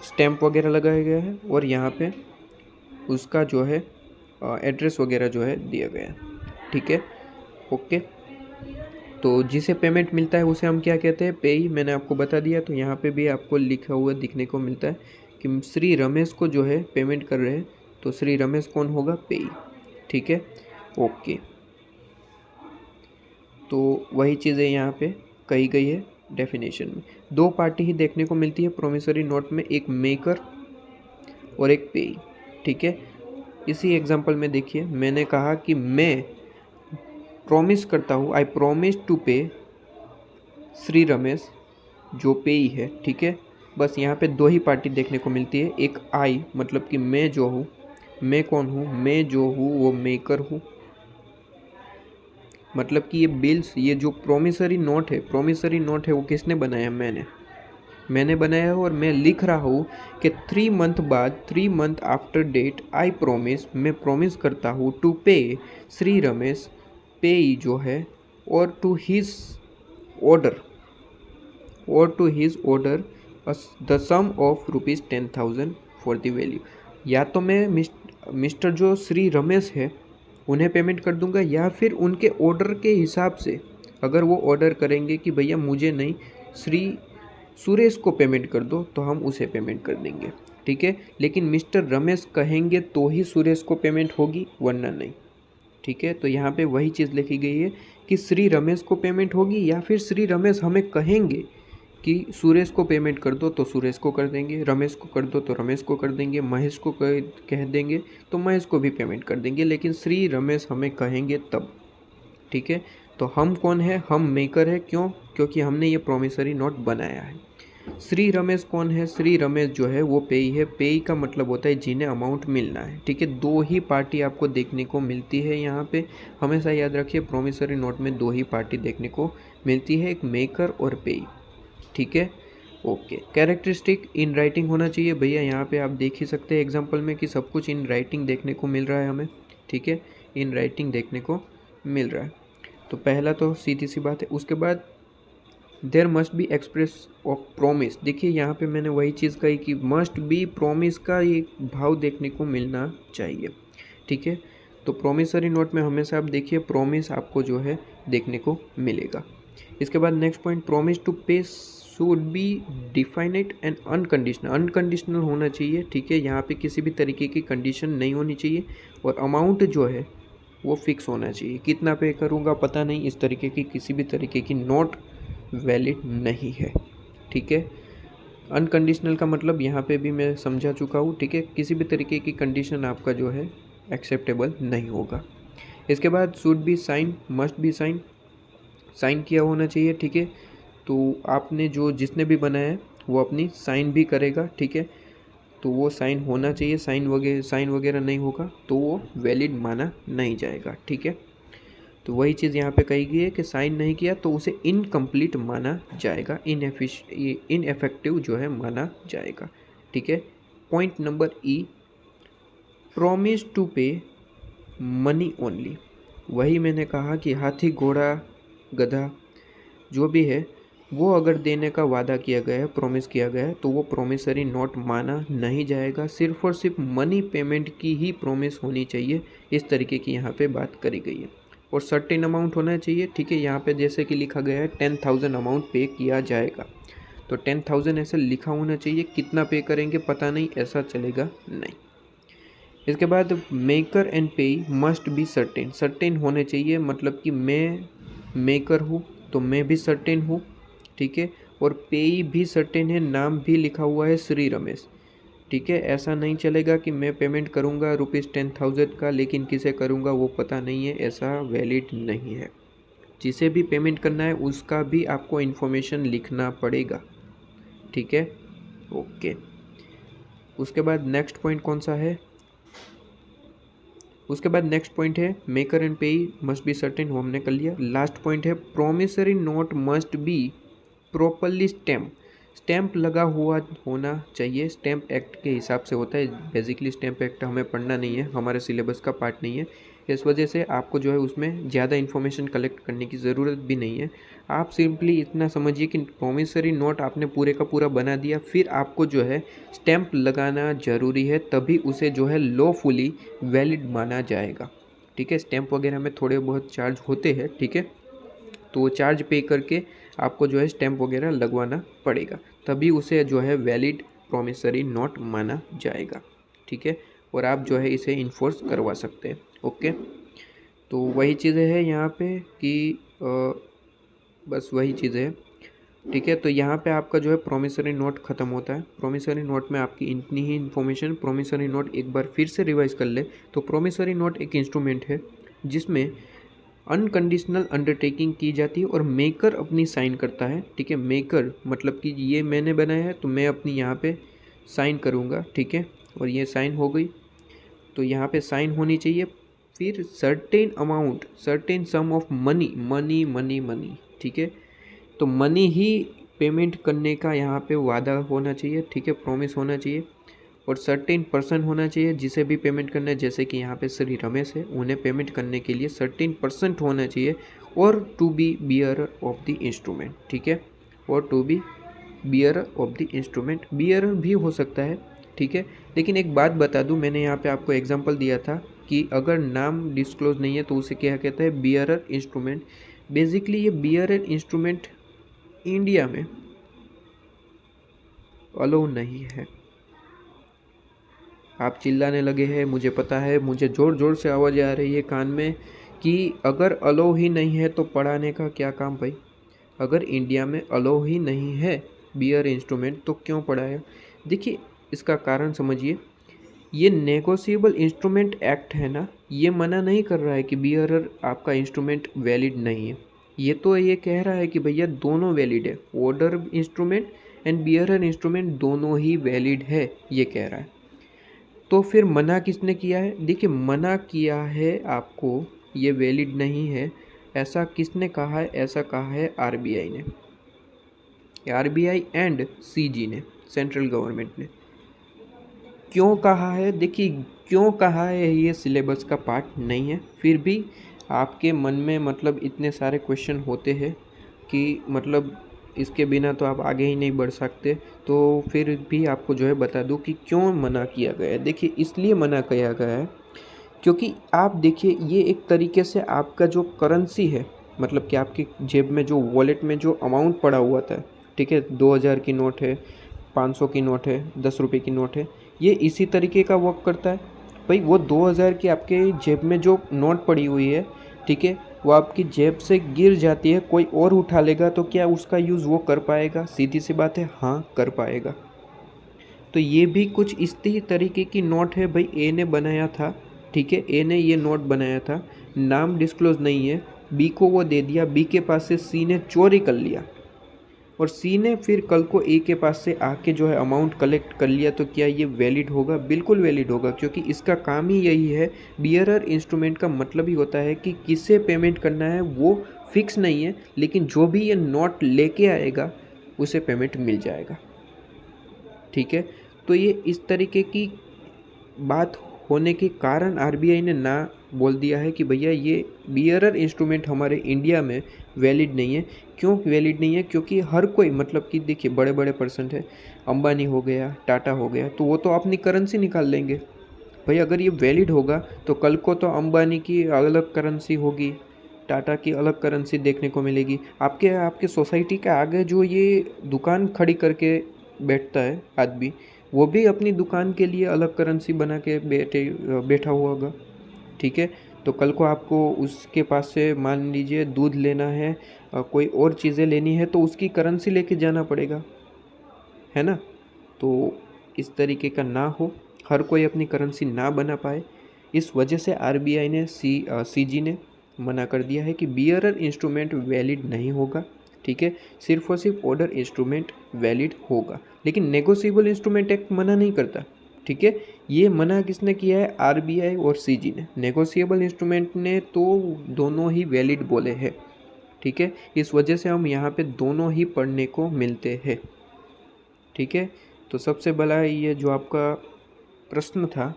स्टैम्प वगैरह लगाया गया है और यहाँ पे उसका जो है एड्रेस वगैरह जो है दिया गया है। ठीक है, ओके। तो जिसे पेमेंट मिलता है उसे हम क्या कहते हैं, पेई। मैंने आपको बता दिया। तो यहाँ पे भी आपको लिखा हुआ दिखने को मिलता है कि श्री रमेश को जो है पेमेंट कर रहे हैं, तो श्री रमेश कौन होगा, पेई। ठीक है, ओके। तो वही चीज़ें यहाँ पे कही गई है डेफिनेशन में। 2 पार्टी ही देखने को मिलती है प्रोमिसरी नोट में, एक मेकर और एक पेई। ठीक है, इसी एग्जांपल में देखिए, मैंने कहा कि मैं प्रॉमिस करता हूँ, आई प्रॉमिस टू पे श्री रमेश जो पेई है। ठीक है, बस यहाँ पे 2 ही पार्टी देखने को मिलती है, एक आई मतलब कि मैं जो हूँ, मैं कौन हूँ, मैं जो हूँ वो मेकर हूँ। मतलब कि ये बिल्स, ये जो प्रोमिसरी नोट है वो किसने बनाया, मैंने बनाया है। और मैं लिख रहा हूँ कि 3 मंथ बाद, 3 month after date I promise, मैं प्रॉमिस करता हूँ टू पे श्री रमेश पेई जो है, और to his order the sum of ₹10,000 for the value. या तो मैं मिस्टर जो श्री रमेश है उन्हें पेमेंट कर दूंगा, या फिर उनके ऑर्डर के हिसाब से, अगर वो ऑर्डर करेंगे कि भैया मुझे नहीं, श्री सुरेश को पेमेंट कर दो, तो हम उसे पेमेंट कर देंगे। ठीक है, लेकिन मिस्टर रमेश कहेंगे तो ही सुरेश को पेमेंट होगी, वरना नहीं। ठीक है, तो यहाँ पे वही चीज़ लिखी गई है कि श्री रमेश को पेमेंट होगी, या फिर श्री रमेश हमें कहेंगे कि सुरेश को पेमेंट कर दो तो सुरेश को कर देंगे, रमेश को कर दो तो रमेश को कर देंगे, महेश को कह देंगे तो महेश को भी पेमेंट कर देंगे, लेकिन श्री रमेश हमें कहेंगे तब। ठीक है, तो हम कौन है, हम मेकर है। क्यों, क्योंकि हमने ये प्रोमिसरी नोट बनाया है। श्री रमेश कौन है, श्री रमेश जो है वो पेई है। पेई का मतलब होता है जिन्हें अमाउंट मिलना है। ठीक है, 2 ही पार्टी आपको देखने को मिलती है यहाँ पे, हमेशा याद रखिए प्रोमिसरी नोट में 2 ही पार्टी देखने को मिलती है, एक मेकर और पेई। ठीक है, ओके। कैरेक्टरिस्टिक इन राइटिंग होना चाहिए भैया, यहाँ पे आप देख ही सकते हैं एग्जाम्पल में कि सब कुछ इन राइटिंग देखने को मिल रहा है हमें। ठीक है, इन राइटिंग देखने को मिल रहा है। तो पहला तो सीधी सी बात है। उसके बाद there must be express of promise. देखिए यहाँ पे मैंने वही चीज़ कही कि मस्ट बी, प्रोमिस का एक भाव देखने को मिलना चाहिए। ठीक है, तो प्रोमिसरी नोट में हमेशा आप देखिए प्रोमिस आपको जो है देखने को मिलेगा। इसके बाद नेक्स्ट पॉइंट, प्रोमिस टू पे should be definite and unconditional. Unconditional होना चाहिए। ठीक है, यहाँ पे किसी भी तरीके की कंडीशन नहीं होनी चाहिए, और अमाउंट जो है वो फिक्स होना चाहिए। कितना पे करूँगा पता नहीं, इस तरीके की किसी भी तरीके की नोट वैलिड नहीं है। ठीक है, अनकंडीशनल का मतलब यहाँ पे भी मैं समझा चुका हूँ। ठीक है, किसी भी तरीके की कंडीशन आपका जो है एक्सेप्टेबल नहीं होगा। इसके बाद should be sign, must be sign, sign किया होना चाहिए। ठीक है, तो आपने जो जिसने भी बनाया है वो अपनी साइन भी करेगा। ठीक है, तो वो साइन होना चाहिए। साइन वगैरह नहीं होगा तो वो वैलिड माना नहीं जाएगा। ठीक है, तो वही चीज़ यहाँ पे कही गई है कि साइन नहीं किया तो उसे इनकम्प्लीट माना जाएगा, इनएफेक्टिव जो है माना जाएगा। ठीक है, point number E, promise to pay money only. वही मैंने कहा कि हाथी घोड़ा गधा जो भी है वो अगर देने का वादा किया गया है, प्रॉमिस किया गया है, तो वो प्रोमिसरी नोट माना नहीं जाएगा। सिर्फ और सिर्फ मनी पेमेंट की ही प्रॉमिस होनी चाहिए, इस तरीके की यहाँ पे बात करी गई है। और सर्टेन अमाउंट होना चाहिए। ठीक है, यहाँ पे जैसे कि लिखा गया है 10,000 अमाउंट पे किया जाएगा, तो 10,000 ऐसा लिखा होना चाहिए, कितना पे करेंगे पता नहीं, ऐसा चलेगा नहीं। इसके बाद मेकर एंड पेई मस्ट बी सर्टेन, सर्टेन होने चाहिए, मतलब कि मैं मेकर हूँ तो मैं भी सर्टेन हूँ, ठीक है, और पेई भी सर्टेन है, नाम भी लिखा हुआ है श्री रमेश, ठीक है। ऐसा नहीं चलेगा कि मैं पेमेंट करूँगा ₹10,000 का लेकिन किसे करूँगा वो पता नहीं है, ऐसा वैलिड नहीं है। जिसे भी पेमेंट करना है उसका भी आपको इन्फॉर्मेशन लिखना पड़ेगा, ठीक है, ओके। उसके बाद नेक्स्ट पॉइंट कौन सा है, उसके बाद नेक्स्ट पॉइंट है मेकर एंड पेई मस्ट बी सर्टेन, वो हमने कर लिया। लास्ट पॉइंट है promissory note must be properly stamp, stamp लगा हुआ होना चाहिए, स्टैम्प एक्ट के हिसाब से होता है, बेसिकली स्टैम्प एक्ट हमें पढ़ना नहीं है, हमारे सिलेबस का पार्ट नहीं है, इस वजह से आपको जो है उसमें ज़्यादा इन्फॉर्मेशन कलेक्ट करने की ज़रूरत भी नहीं है। आप सिंपली इतना समझिए कि प्रोमिसरी नोट आपने पूरे का पूरा बना दिया, फिर आपको जो है स्टैम्प लगाना ज़रूरी है, तभी उसे जो है लॉफुली वैलिड माना जाएगा, ठीक है। स्टैम्प वगैरह में थोड़े बहुत चार्ज होते हैं, ठीक है, तो वो चार्ज पे करके आपको जो है स्टैम्प वगैरह लगवाना पड़ेगा, तभी उसे जो है वैलिड प्रोमिसरी नोट माना जाएगा, ठीक है, और आप जो है इसे इन्फोर्स करवा सकते हैं, ओके। तो वही चीज़ें हैं यहाँ पे कि बस वही चीज़ें हैं, ठीक है। तो यहाँ पे आपका जो है प्रोमिसरी नोट ख़त्म होता है। प्रोमिसरी नोट में आपकी इतनी ही इन्फॉर्मेशन, प्रोमिसरी नोट एक बार फिर से रिवाइज कर ले तो प्रोमिसरी नोट एक इंस्ट्रूमेंट है जिसमें अनकंडीशनल अंडरटेकिंग की जाती है और मेकर अपनी साइन करता है, ठीक है। मेकर मतलब कि ये मैंने बनाया है तो मैं अपनी यहाँ पे साइन करूँगा, ठीक है, और ये साइन हो गई, तो यहाँ पे साइन होनी चाहिए। फिर certain amount, certain some of money, money money money, ठीक है, तो मनी ही पेमेंट करने का यहाँ पे वादा होना चाहिए, ठीक है, प्रॉमिस होना चाहिए, और सर्टेन पर्सन होना चाहिए जिसे भी पेमेंट करना है, जैसे कि यहाँ पे श्री रमेश है, उन्हें पेमेंट करने के लिए सर्टेन % होना चाहिए, और to be bearer of the instrument, ठीक है, और to be bearer of the instrument, bearer भी हो सकता है, ठीक है। लेकिन एक बात बता दूं, मैंने यहाँ पे आपको एग्जांपल दिया था कि अगर नाम डिस्क्लोज नहीं है तो उसे क्या कहते हैं, बियरर इंस्ट्रूमेंट। बेसिकली ये बियरर इंस्ट्रूमेंट इंडिया में अलो नहीं है। आप चिल्लाने लगे हैं, मुझे पता है, मुझे ज़ोर ज़ोर से आवाज़ आ रही है कान में कि अगर अलो ही नहीं है तो पढ़ाने का क्या काम भाई। अगर इंडिया में अलो ही नहीं है बियर इंस्ट्रूमेंट तो क्यों पढ़ाया। देखिए इसका कारण समझिए, ये नेगोशिएबल इंस्ट्रूमेंट एक्ट है ना, ये मना नहीं कर रहा है कि बियरर आपका इंस्ट्रूमेंट वैलिड नहीं है, ये तो ये कह रहा है कि भैया दोनों वैलिड है, order instrument and bearer instrument दोनों ही वैलिड है, ये कह रहा है। तो फिर मना किसने किया है, देखिए मना किया है आपको, ये वैलिड नहीं है, ऐसा किसने कहा है, ऐसा कहा है आरबीआई ने, आरबीआई एंड सीजी ने, सेंट्रल गवर्नमेंट ने। क्यों कहा है, देखिए क्यों कहा है ये सिलेबस का पार्ट नहीं है, फिर भी आपके मन में मतलब इतने सारे क्वेश्चन होते हैं कि मतलब इसके बिना तो आप आगे ही नहीं बढ़ सकते, तो फिर भी आपको जो है बता दूं कि क्यों मना किया गया है। देखिए इसलिए मना किया गया है क्योंकि आप देखिए ये एक तरीके से आपका जो करेंसी है, मतलब कि आपकी जेब में जो वॉलेट में जो अमाउंट पड़ा हुआ था, ठीक है, 2000 की नोट है, 500 की नोट है, 10 रुपये की नोट है, ये इसी तरीके का वर्क करता है भाई। वो 2000 की आपके जेब में जो नोट पड़ी हुई है, ठीक है, वो आपकी जेब से गिर जाती है, कोई और उठा लेगा तो क्या उसका यूज़ वो कर पाएगा, सीधी सी बात है, हाँ कर पाएगा। तो ये भी कुछ इसी तरीके की नोट है भाई, ए ने बनाया था, ठीक है, ए ने ये नोट बनाया था, नाम डिस्क्लोज नहीं है, बी को वो दे दिया, बी के पास से सी ने चोरी कर लिया, और सी ने फिर कल को ए के पास से आके जो है अमाउंट कलेक्ट कर लिया, तो क्या ये वैलिड होगा, बिल्कुल वैलिड होगा, क्योंकि इसका काम ही यही है। बियरर इंस्ट्रूमेंट का मतलब ही होता है कि किसे पेमेंट करना है वो फिक्स नहीं है, लेकिन जो भी ये नोट लेके आएगा उसे पेमेंट मिल जाएगा, ठीक है। तो ये इस तरीके की बात होने के कारण आरबीआई ने ना बोल दिया है कि भैया ये बियरर इंस्ट्रूमेंट हमारे इंडिया में वैलिड नहीं है। क्यों वैलिड नहीं है, क्योंकि हर कोई मतलब कि देखिए बड़े बड़े पर्सन है, अंबानी हो गया, टाटा हो गया, तो वो तो अपनी करेंसी निकाल लेंगे भाई। अगर ये वैलिड होगा तो कल को तो अंबानी की अलग करेंसी होगी, टाटा की अलग करेंसी देखने को मिलेगी। आपके सोसाइटी के आगे जो ये दुकान खड़ी करके बैठता है आदमी, वो भी अपनी दुकान के लिए अलग करेंसी बना के बैठा हुआ होगा। ठीक है, तो कल को आपको उसके पास से मान लीजिए दूध लेना है, कोई और चीज़ें लेनी है, तो उसकी करेंसी लेके जाना पड़ेगा, है ना। तो इस तरीके का ना हो, हर कोई अपनी करेंसी ना बना पाए, इस वजह से आरबीआई ने सीजी ने मना कर दिया है कि बियरर इंस्ट्रूमेंट वैलिड नहीं होगा। ठीक है, सिर्फ और सिर्फ ऑर्डर इंस्ट्रूमेंट वैलिड होगा, लेकिन नेगोशिएबल इंस्ट्रूमेंट एक्ट मना नहीं करता। ठीक है, ये मना किसने किया है? आरबीआई और सीजी ने। नेगोशिएबल इंस्ट्रूमेंट ने तो दोनों ही वैलिड बोले हैं। ठीक है, इस वजह से हम यहाँ पे दोनों ही पढ़ने को मिलते हैं। ठीक है, तो सबसे बड़ा ये जो आपका प्रश्न था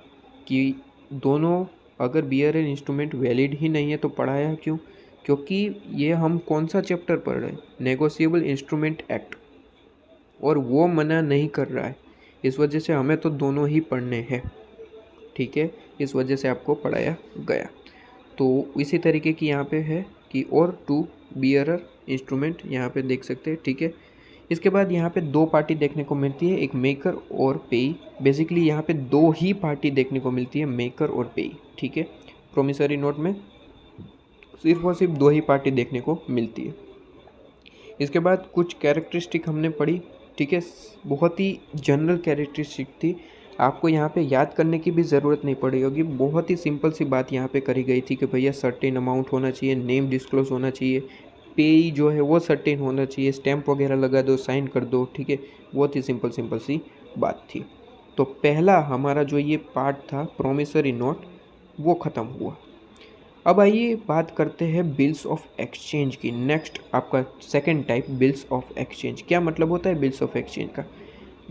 कि दोनों अगर बियरर इंस्ट्रूमेंट वैलिड ही नहीं है तो पढ़ाया क्यों? क्योंकि ये हम कौन सा चैप्टर पढ़ रहे हैं? नेगोशिएबल इंस्ट्रूमेंट एक्ट, और वो मना नहीं कर रहा है, इस वजह से हमें तो दोनों ही पढ़ने हैं। ठीक है, इस वजह से आपको पढ़ाया गया। तो इसी तरीके की यहाँ पे है कि और टू बियरर इंस्ट्रूमेंट यहाँ पे देख सकते हैं। ठीक है, इसके बाद यहाँ पे दो पार्टी देखने को मिलती है, एक मेकर और पेई। बेसिकली यहाँ पे दो ही पार्टी देखने को मिलती है, मेकर और पेई। ठीक है, प्रोमिसरी नोट में सिर्फ और सिर्फ दो ही पार्टी देखने को मिलती है। इसके बाद कुछ कैरेक्टरिस्टिक हमने पढ़ी। ठीक है, बहुत ही जनरल कैरेक्टरिस्टिक थी, आपको यहाँ पे याद करने की भी ज़रूरत नहीं पड़ी होगी। बहुत ही सिंपल सी बात यहाँ पे करी गई थी कि भैया सर्टेन अमाउंट होना चाहिए, नेम डिस्क्लोज होना चाहिए, पेई जो है वो सर्टेन होना चाहिए, स्टैंप वगैरह लगा दो, साइन कर दो। ठीक है, बहुत ही सिंपल सी बात थी। तो पहला हमारा जो ये पार्ट था प्रोमिसरी नोट, वो ख़त्म हुआ। अब आइए बात करते हैं बिल्स ऑफ एक्सचेंज की। नेक्स्ट आपका second type, bills of exchange. क्या मतलब होता है बिल्स ऑफ एक्सचेंज का?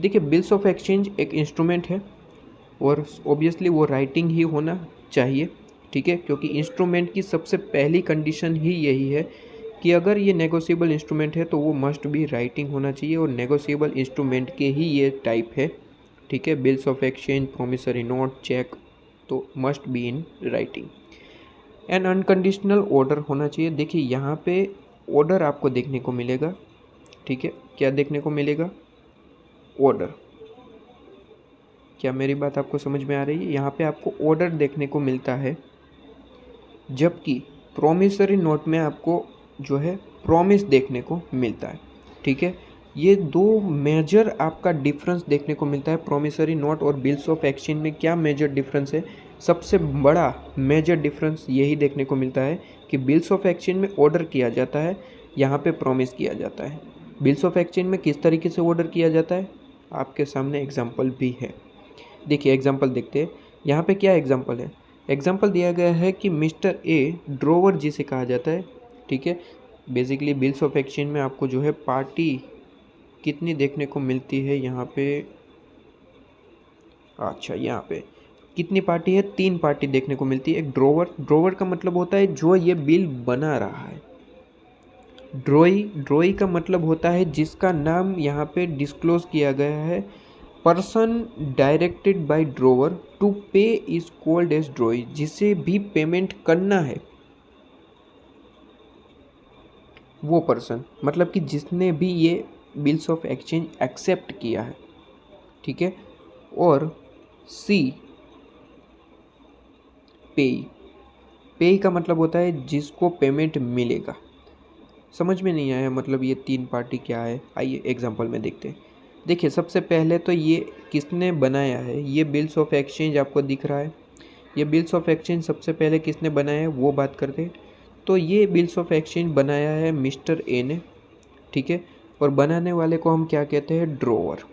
देखिए, बिल्स ऑफ एक्सचेंज एक इंस्ट्रूमेंट है और ऑब्वियसली वो राइटिंग ही होना चाहिए। ठीक है, क्योंकि इंस्ट्रूमेंट की सबसे पहली कंडीशन ही यही है कि अगर ये नेगोशिएबल इंस्ट्रूमेंट है तो वो मस्ट भी राइटिंग होना चाहिए, और नेगोशिएबल इंस्ट्रूमेंट के ही ये टाइप है। ठीक है, bills of exchange, promissory note, cheque, तो must be in writing. And unconditional order होना चाहिए। देखिए, यहाँ पे ऑर्डर आपको देखने को मिलेगा। ठीक है, क्या देखने को मिलेगा? ऑर्डर। क्या मेरी बात आपको समझ में आ रही है? यहाँ पे आपको ऑर्डर देखने को मिलता है, जबकि प्रोमिसरी नोट में आपको जो है प्रॉमिस देखने को मिलता है। ठीक है, ये दो मेजर आपका डिफरेंस देखने को मिलता है प्रोमिसरी नोट और बिल्स ऑफ एक्सचेंज में। क्या मेजर डिफरेंस है? सबसे बड़ा मेजर डिफरेंस यही देखने को मिलता है कि बिल्स ऑफ एक्सचेंज में ऑर्डर किया जाता है, यहाँ पे प्रॉमिस किया जाता है। बिल्स ऑफ एक्सचेंज में किस तरीके से ऑर्डर किया जाता है, आपके सामने एग्जाम्पल भी है। देखिए, एग्जाम्पल देखते हैं। यहाँ पे क्या एग्जाम्पल है? एग्जाम्पल दिया गया है कि मिस्टर ए, ड्रोवर जिसे कहा जाता है। ठीक है, बेसिकली बिल्स ऑफ एक्सचेंज में आपको जो है पार्टी कितनी देखने को मिलती है यहाँ पे? अच्छा, यहाँ पे कितनी पार्टी है? 3 पार्टी देखने को मिलती है। एक ड्रोवर, ड्रोवर का मतलब होता है जो ये बिल बना रहा है। ड्रोई का मतलब होता है जिसका नाम यहाँ पे डिस्क्लोज किया गया है। Person directed by drawer to pay is called as drawee. जिसे भी पेमेंट करना है वो पर्सन, मतलब कि जिसने भी ये बिल्स ऑफ एक्सचेंज एक्सेप्ट किया है। ठीक है, और सी, पेई। पेई का मतलब होता है जिसको पेमेंट मिलेगा। समझ में नहीं आया मतलब ये 3 पार्टी क्या है? आइए एग्जांपल में देखते हैं। देखिए, सबसे पहले तो ये किसने बनाया है? ये बिल्स ऑफ एक्सचेंज आपको दिख रहा है। ये बिल्स ऑफ एक्सचेंज सबसे पहले किसने बनाया है वो बात करते हैं। तो ये बिल्स ऑफ एक्सचेंज बनाया है मिस्टर ए ने। ठीक है, और बनाने वाले को हम क्या कहते हैं? ड्रोवर।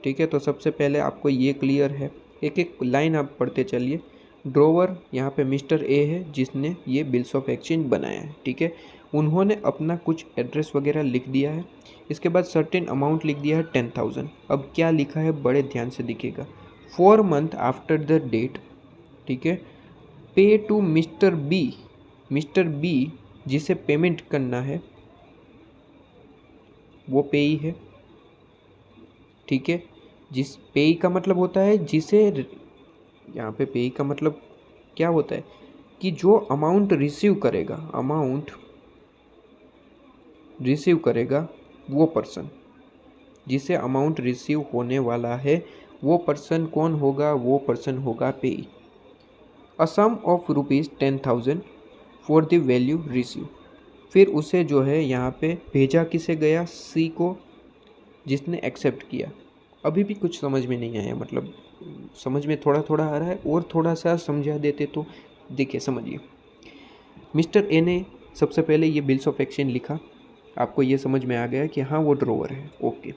ठीक है, तो सबसे पहले आपको ये क्लियर है। एक एक लाइन आप पढ़ते चलिए। ड्रोवर, यहाँ पे मिस्टर ए है जिसने ये बिल्स ऑफ एक्सचेंज बनाया है। ठीक है, उन्होंने अपना कुछ एड्रेस वगैरह लिख दिया है। इसके बाद सर्टेन अमाउंट लिख दिया है 10,000। अब क्या लिखा है बड़े ध्यान से दिखेगा। 4 मंथ आफ्टर द डेट, ठीक है, pay to mister B. Mister B जिसे पेमेंट करना है वो पेई है। ठीक है, जिस पेई का मतलब होता है जिसे, यहाँ पे पेई का मतलब क्या होता है? कि जो अमाउंट रिसीव करेगा वो पर्सन, जिसे अमाउंट रिसीव होने वाला है वो पर्सन कौन होगा? वो पर्सन होगा payee. A sum of ₹10,000 for the value receive. फिर उसे जो है यहाँ पे भेजा किसे गया? सी को, जिसने एक्सेप्ट किया। अभी भी कुछ समझ में नहीं आया, मतलब समझ में थोड़ा थोड़ा आ रहा है, और थोड़ा सा समझा देते तो। देखिए समझिए, मिस्टर ए ने सबसे पहले ये बिल्स ऑफ एक्सचेंज लिखा, आपको ये समझ में आ गया कि हाँ वो ड्रॉवर है, ओके।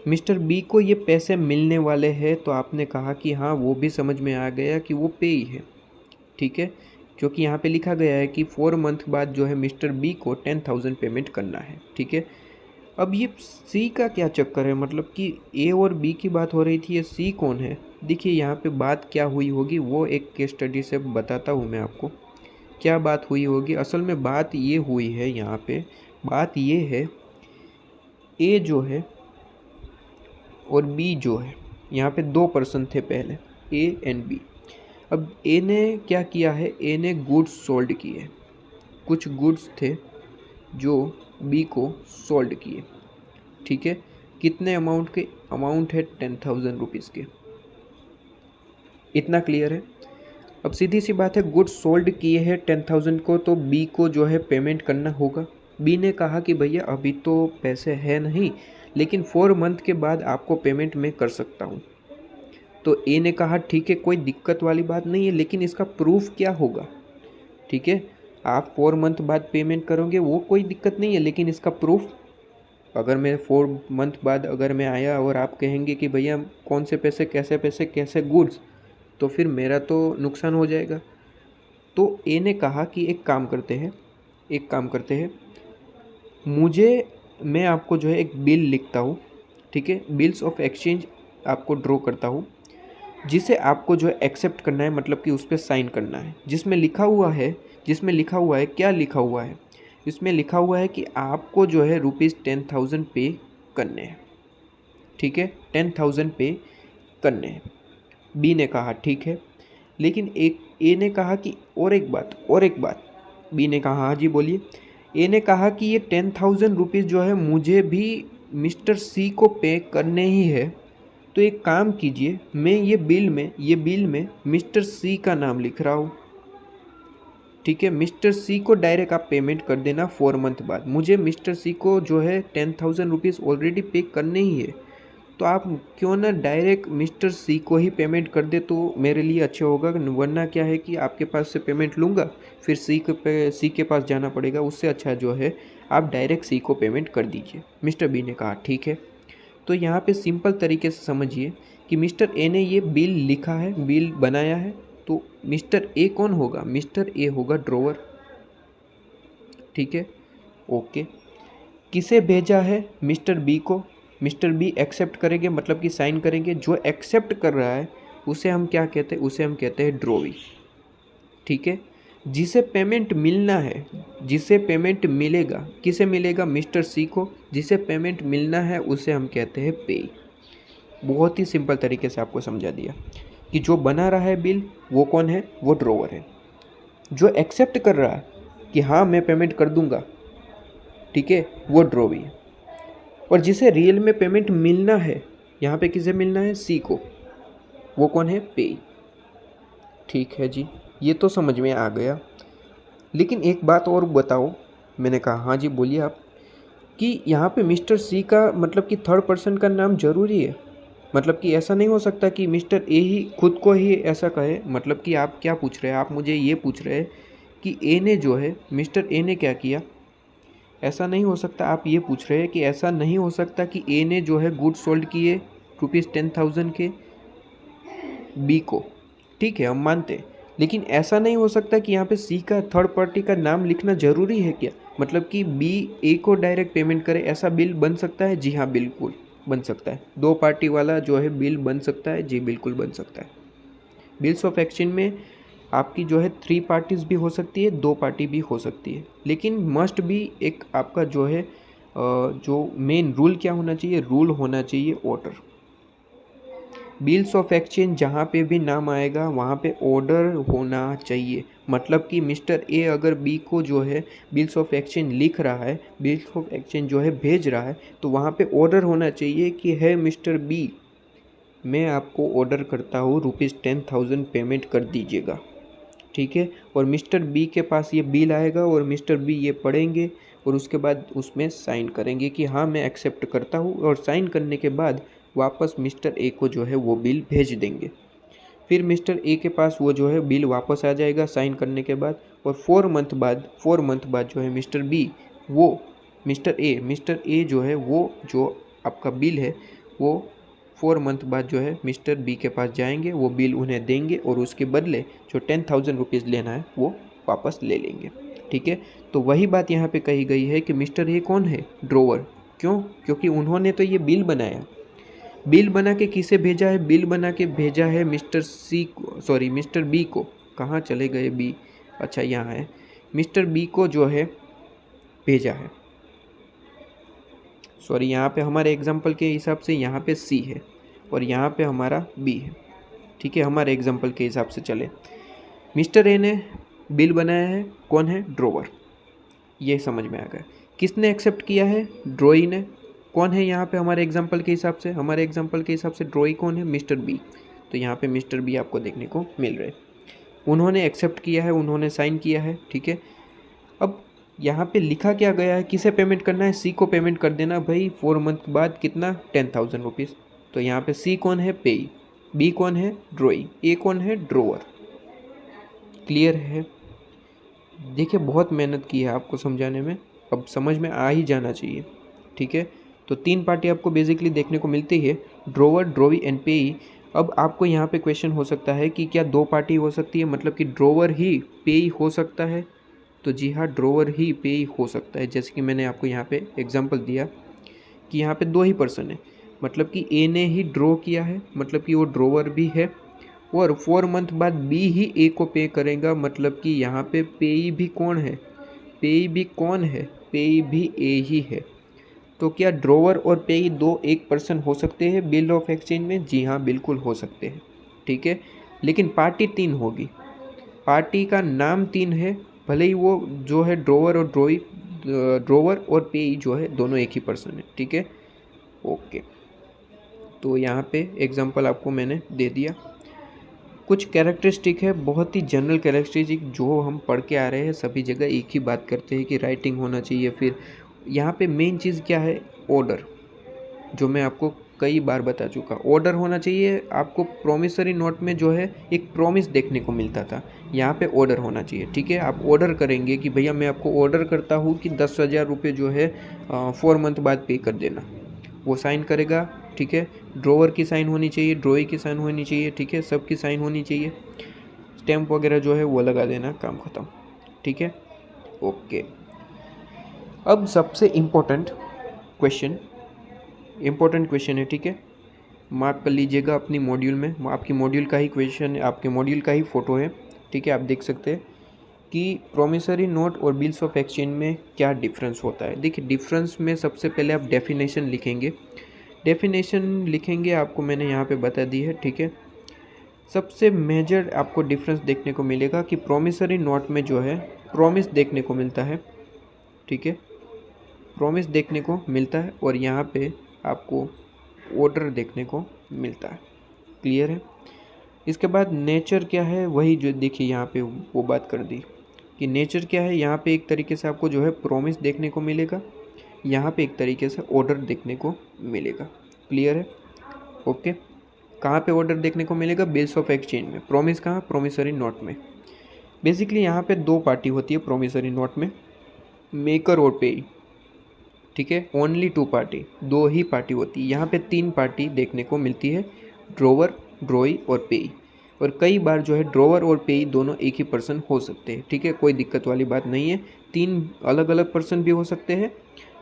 मिस्टर बी को ये पैसे मिलने वाले हैं, तो आपने कहा कि हाँ वो भी समझ में आ गया कि वो पे ही है, ठीक है, क्योंकि यहाँ पे लिखा गया है कि 4 मंथ बाद जो है मिस्टर बी को 10,000 पेमेंट करना है, ठीक है। अब ये सी का क्या चक्कर है, मतलब कि ए और बी की बात हो रही थी, ये सी कौन है? देखिए यहाँ पे बात क्या हुई होगी वो एक केस स्टडी से बताता हूँ मैं आपको क्या बात हुई होगी। असल में बात ये हुई है, यहाँ पे बात ये है, ए जो है और बी जो है, यहाँ पे 2 पर्सन थे पहले, ए एंड बी। अब ए ने क्या किया है? ए ने गुड्स सोल्ड किए, कुछ गुड्स थे जो बी को सोल्ड किए, ठीक है। कितने अमाउंट के? अमाउंट है 10,000 रुपीज़ के। इतना क्लियर है? अब सीधी सी बात है, गुड्स सोल्ड किए हैं 10,000 को, तो बी को जो है पेमेंट करना होगा। बी ने कहा कि भैया अभी तो पैसे है नहीं, लेकिन 4 मंथ के बाद आपको पेमेंट मैं कर सकता हूँ। तो ए ने कहा ठीक है, कोई दिक्कत वाली बात नहीं है, लेकिन इसका प्रूफ क्या होगा? ठीक है, आप 4 मंथ बाद पेमेंट करोगे वो कोई दिक्कत नहीं है, लेकिन इसका प्रूफ, अगर मैं 4 मंथ बाद अगर मैं आया और आप कहेंगे कि भैया कौन से पैसे कैसे गुड्स, तो फिर मेरा तो नुकसान हो जाएगा। तो ए ने कहा कि एक काम करते हैं, मैं आपको जो है एक बिल लिखता हूँ, ठीक है, बिल्स ऑफ एक्सचेंज आपको ड्रॉ करता हूँ, जिसे आपको जो है एक्सेप्ट करना है, मतलब कि उस पर साइन करना है, जिसमें लिखा हुआ है क्या लिखा हुआ है? इसमें लिखा हुआ है कि आपको जो है ₹10,000 पे करने हैं, ठीक है, 10,000 पे करने हैं। बी ने कहा ठीक है, लेकिन एक ए ने कहा कि और एक बात। बी ने कहा हाँ जी बोलिए। ए ने कहा कि ये 10,000 रुपीज़ जो है मुझे भी मिस्टर सी को पे करने ही है, तो एक काम कीजिए, मैं ये बिल में मिस्टर सी का नाम लिख रहा हूँ, ठीक है। मिस्टर सी को डायरेक्ट आप पेमेंट कर देना 4 मंथ बाद। मुझे मिस्टर सी को जो है 10,000 रुपीज़ ऑलरेडी पे करने ही है, तो आप क्यों ना डायरेक्ट मिस्टर सी को ही पेमेंट कर दे, तो मेरे लिए अच्छा होगा। वरना क्या है कि आपके पास से पेमेंट लूँगा, फिर सी के पास जाना पड़ेगा। उससे अच्छा जो है आप डायरेक्ट सी को पेमेंट कर दीजिए। मिस्टर बी ने कहा ठीक है। तो यहाँ पे सिंपल तरीके से समझिए कि मिस्टर ए ने ये बिल लिखा है, बिल बनाया है, तो मिस्टर ए कौन होगा? मिस्टर ए होगा ड्रॉवर, ठीक है, ओके। किसे भेजा है? मिस्टर बी को। मिस्टर बी एक्सेप्ट करेंगे, मतलब कि साइन करेंगे। जो एक्सेप्ट कर रहा है उसे हम क्या कहते हैं? उसे हम कहते हैं ड्रॉवी, ठीक है। जिसे पेमेंट मिलना है, जिसे पेमेंट मिलेगा, किसे मिलेगा? मिस्टर सी को। जिसे पेमेंट मिलना है उसे हम कहते हैं पे। बहुत ही सिंपल तरीके से आपको समझा दिया कि जो बना रहा है बिल वो कौन है? वो ड्रॉवर है। जो एक्सेप्ट कर रहा है कि हाँ मैं पेमेंट कर दूंगा, ठीक है, वो ड्रॉवी है। और जिसे रियल में पेमेंट मिलना है, यहाँ पे किसे मिलना है? सी को। वो कौन है? पे। ठीक है जी, ये तो समझ में आ गया। लेकिन एक बात और बताओ। मैंने कहा हाँ जी बोलिए आप, कि यहाँ पे मिस्टर सी का मतलब कि थर्ड पर्सन का नाम जरूरी है? मतलब कि ऐसा नहीं हो सकता कि मिस्टर ए ही खुद को ही ऐसा कहे? मतलब कि आप क्या पूछ रहे हैं? आप मुझे ये पूछ रहे हैं कि ए ने जो है, मिस्टर ए ने क्या किया? ऐसा नहीं हो सकता। आप ये पूछ रहे हैं कि ऐसा नहीं हो सकता कि ए ने जो है गुड सोल्ड किए ₹10,000 के बी को, ठीक है, हम मानते हैं। लेकिन ऐसा नहीं हो सकता कि यहाँ पे सी का थर्ड पार्टी का नाम लिखना ज़रूरी है क्या? मतलब कि बी ए को डायरेक्ट पेमेंट करे, ऐसा बिल बन सकता है? जी हाँ, बिल्कुल बन सकता है। 2 पार्टी वाला जो है बिल बन सकता है, जी बिल्कुल बन सकता है। बिल्स ऑफ एक्सचेंज में आपकी जो है 3 पार्टीज़ भी हो सकती है, 2 पार्टी भी हो सकती है, लेकिन मस्ट भी एक आपका जो है जो मेन रूल क्या होना चाहिए? रूल होना चाहिए ऑर्डर। बिल्स ऑफ एक्सचेंज जहाँ पे भी नाम आएगा वहाँ पे ऑर्डर होना चाहिए। मतलब कि मिस्टर ए अगर बी को जो है बिल्स ऑफ एक्सचेंज लिख रहा है, बिल्स ऑफ एक्सचेंज जो है भेज रहा है, तो वहाँ पे ऑर्डर होना चाहिए कि है मिस्टर बी, मैं आपको ऑर्डर करता हूँ ₹10,000 पेमेंट कर दीजिएगा, ठीक है। और मिस्टर बी के पास ये बिल आएगा और मिस्टर बी ये पढ़ेंगे और उसके बाद उसमें साइन करेंगे कि हाँ मैं एक्सेप्ट करता हूँ, और साइन करने के बाद वापस मिस्टर ए को जो है वो बिल भेज देंगे। फिर मिस्टर ए के पास वो जो है बिल वापस आ जाएगा साइन करने के बाद, और 4 मंथ बाद जो है मिस्टर बी वो मिस्टर ए जो है वो जो आपका बिल है वो 4 मंथ बाद जो है मिस्टर बी के पास जाएंगे, वो बिल उन्हें देंगे और उसके बदले जो 10,000 रुपीज़ लेना है वो वापस ले लेंगे, ठीक है। तो वही बात यहाँ पे कही गई है कि मिस्टर ए कौन है? ड्रोवर। क्यों? क्योंकि उन्होंने तो ये बिल बनाया। बिल बना के किसे भेजा है? बिल बना के भेजा है मिस्टर बी को। कहाँ चले गए बी? अच्छा यहाँ है। मिस्टर बी को जो है भेजा है, यहाँ पे हमारे एग्जाम्पल के हिसाब से यहाँ पे सी है और यहाँ पे हमारा बी है, ठीक है। हमारे एग्जाम्पल के हिसाब से चले, मिस्टर ए ने बिल बनाया है, कौन है? ड्रोवर। ये समझ में आ गया। किसने एक्सेप्ट किया है? ड्रॉई ने। कौन है यहाँ पे हमारे एग्जाम्पल के हिसाब से? हमारे एग्जाम्पल के हिसाब से ड्रॉई कौन है? Mister B. तो यहाँ पे मिस्टर बी आपको देखने को मिल रहे, उन्होंने एक्सेप्ट किया है, उन्होंने साइन किया है, ठीक है। अब यहाँ पे लिखा क्या गया है? किसे पेमेंट करना है? सी को पेमेंट कर देना भाई 4 मंथ बाद। कितना? 10,000 रुपीज़। तो यहाँ पे सी कौन है? पेई। बी कौन है? ड्रॉई। ए कौन है? ड्रोवर। क्लियर है? देखिए बहुत मेहनत की है आपको समझाने में, अब समझ में आ ही जाना चाहिए, ठीक है। तो 3 पार्टी आपको बेसिकली देखने को मिलती है, ड्रोवर, ड्रॉई एंड पेई। अब आपको यहाँ पे क्वेश्चन हो सकता है कि क्या 2 पार्टी हो सकती है, मतलब कि ड्रोवर ही पेई हो सकता है? तो जी हाँ, ड्रोवर ही पेई हो सकता है। जैसे कि मैंने आपको यहाँ पे एग्जांपल दिया कि यहाँ पे 2 ही पर्सन है, मतलब कि ए ने ही ड्रॉ किया है, मतलब कि वो ड्रोवर भी है, और 4 मंथ बाद बी ही ए को पे करेगा, मतलब कि यहाँ पे पेई भी कौन है? पेई भी कौन है? पेई भी ए ही है। तो क्या ड्रोवर और पेई दो एक पर्सन हो सकते हैं बिल ऑफ एक्सचेंज में? जी हाँ, बिल्कुल हो सकते हैं, ठीक है। लेकिन पार्टी 3 होगी, पार्टी का नाम 3 है, भले ही वो जो है ड्रोवर और पेई जो है दोनों एक ही पर्सन है, ठीक है। ओके, तो यहाँ पे एग्जांपल आपको मैंने दे दिया। कुछ कैरेक्टरिस्टिक है, बहुत ही जनरल कैरेक्टरिस्टिक जो हम पढ़ के आ रहे हैं, सभी जगह एक ही बात करते हैं कि राइटिंग होना चाहिए। फिर यहाँ पे मेन चीज़ क्या है? ऑर्डर, जो मैं आपको कई बार बता चुका। ऑर्डर होना चाहिए। आपको प्रोमिसरी नोट में जो है एक प्रॉमिस देखने को मिलता था, यहाँ पे ऑर्डर होना चाहिए, ठीक है। आप ऑर्डर करेंगे कि भैया मैं आपको ऑर्डर करता हूँ कि 10,000 रुपये जो है 4 मंथ बाद पे कर देना, वो साइन करेगा, ठीक है। ड्रोवर की साइन होनी चाहिए, ड्रॉई की साइन होनी चाहिए, ठीक है, सबकी साइन होनी चाहिए, स्टैम्प वगैरह जो है वो लगा देना, काम ख़त्म, ठीक है। ओके, अब सबसे इम्पोर्टेंट क्वेश्चन है, ठीक है। मार्क कर लीजिएगा अपनी मॉड्यूल में, आपकी मॉड्यूल का ही क्वेश्चन, आपके मॉड्यूल का ही फ़ोटो है, ठीक है। आप देख सकते हैं कि प्रोमिसरी नोट और बिल्स ऑफ एक्सचेंज में क्या डिफरेंस होता है। देखिए डिफरेंस में सबसे पहले आप डेफिनेशन लिखेंगे, आपको मैंने यहाँ पे बता दी है, ठीक है। सबसे मेजर आपको डिफरेंस देखने को मिलेगा कि प्रोमिसरी नोट में जो है प्रॉमिस देखने को मिलता है, ठीक है, प्रॉमिस देखने को मिलता है, और यहाँ पे आपको ऑर्डर देखने को मिलता है। क्लियर है? इसके बाद नेचर क्या है, वही जो देखिए यहाँ पे वो बात कर दी कि नेचर क्या है। यहाँ पे एक तरीके से आपको जो है प्रॉमिस देखने को मिलेगा, यहाँ पे एक तरीके से ऑर्डर देखने को मिलेगा। क्लियर है? ओके, कहाँ पे ऑर्डर देखने को मिलेगा? बिल्स ऑफ एक्सचेंज में। प्रॉमिस कहाँ? प्रोमिसरी नोट में। बेसिकली यहाँ पे 2 पार्टी होती है प्रोमिसरी नोट में, मेकर और पेई, ठीक है। ओनली 2 पार्टी, 2 ही पार्टी होती है। यहाँ पे 3 पार्टी देखने को मिलती है, ड्रोवर, ड्रॉई और पेई। और कई बार जो है ड्रोवर और पेई दोनों एक ही पर्सन हो सकते हैं, ठीक है, कोई दिक्कत वाली बात नहीं है। 3 अलग अलग पर्सन भी हो सकते हैं,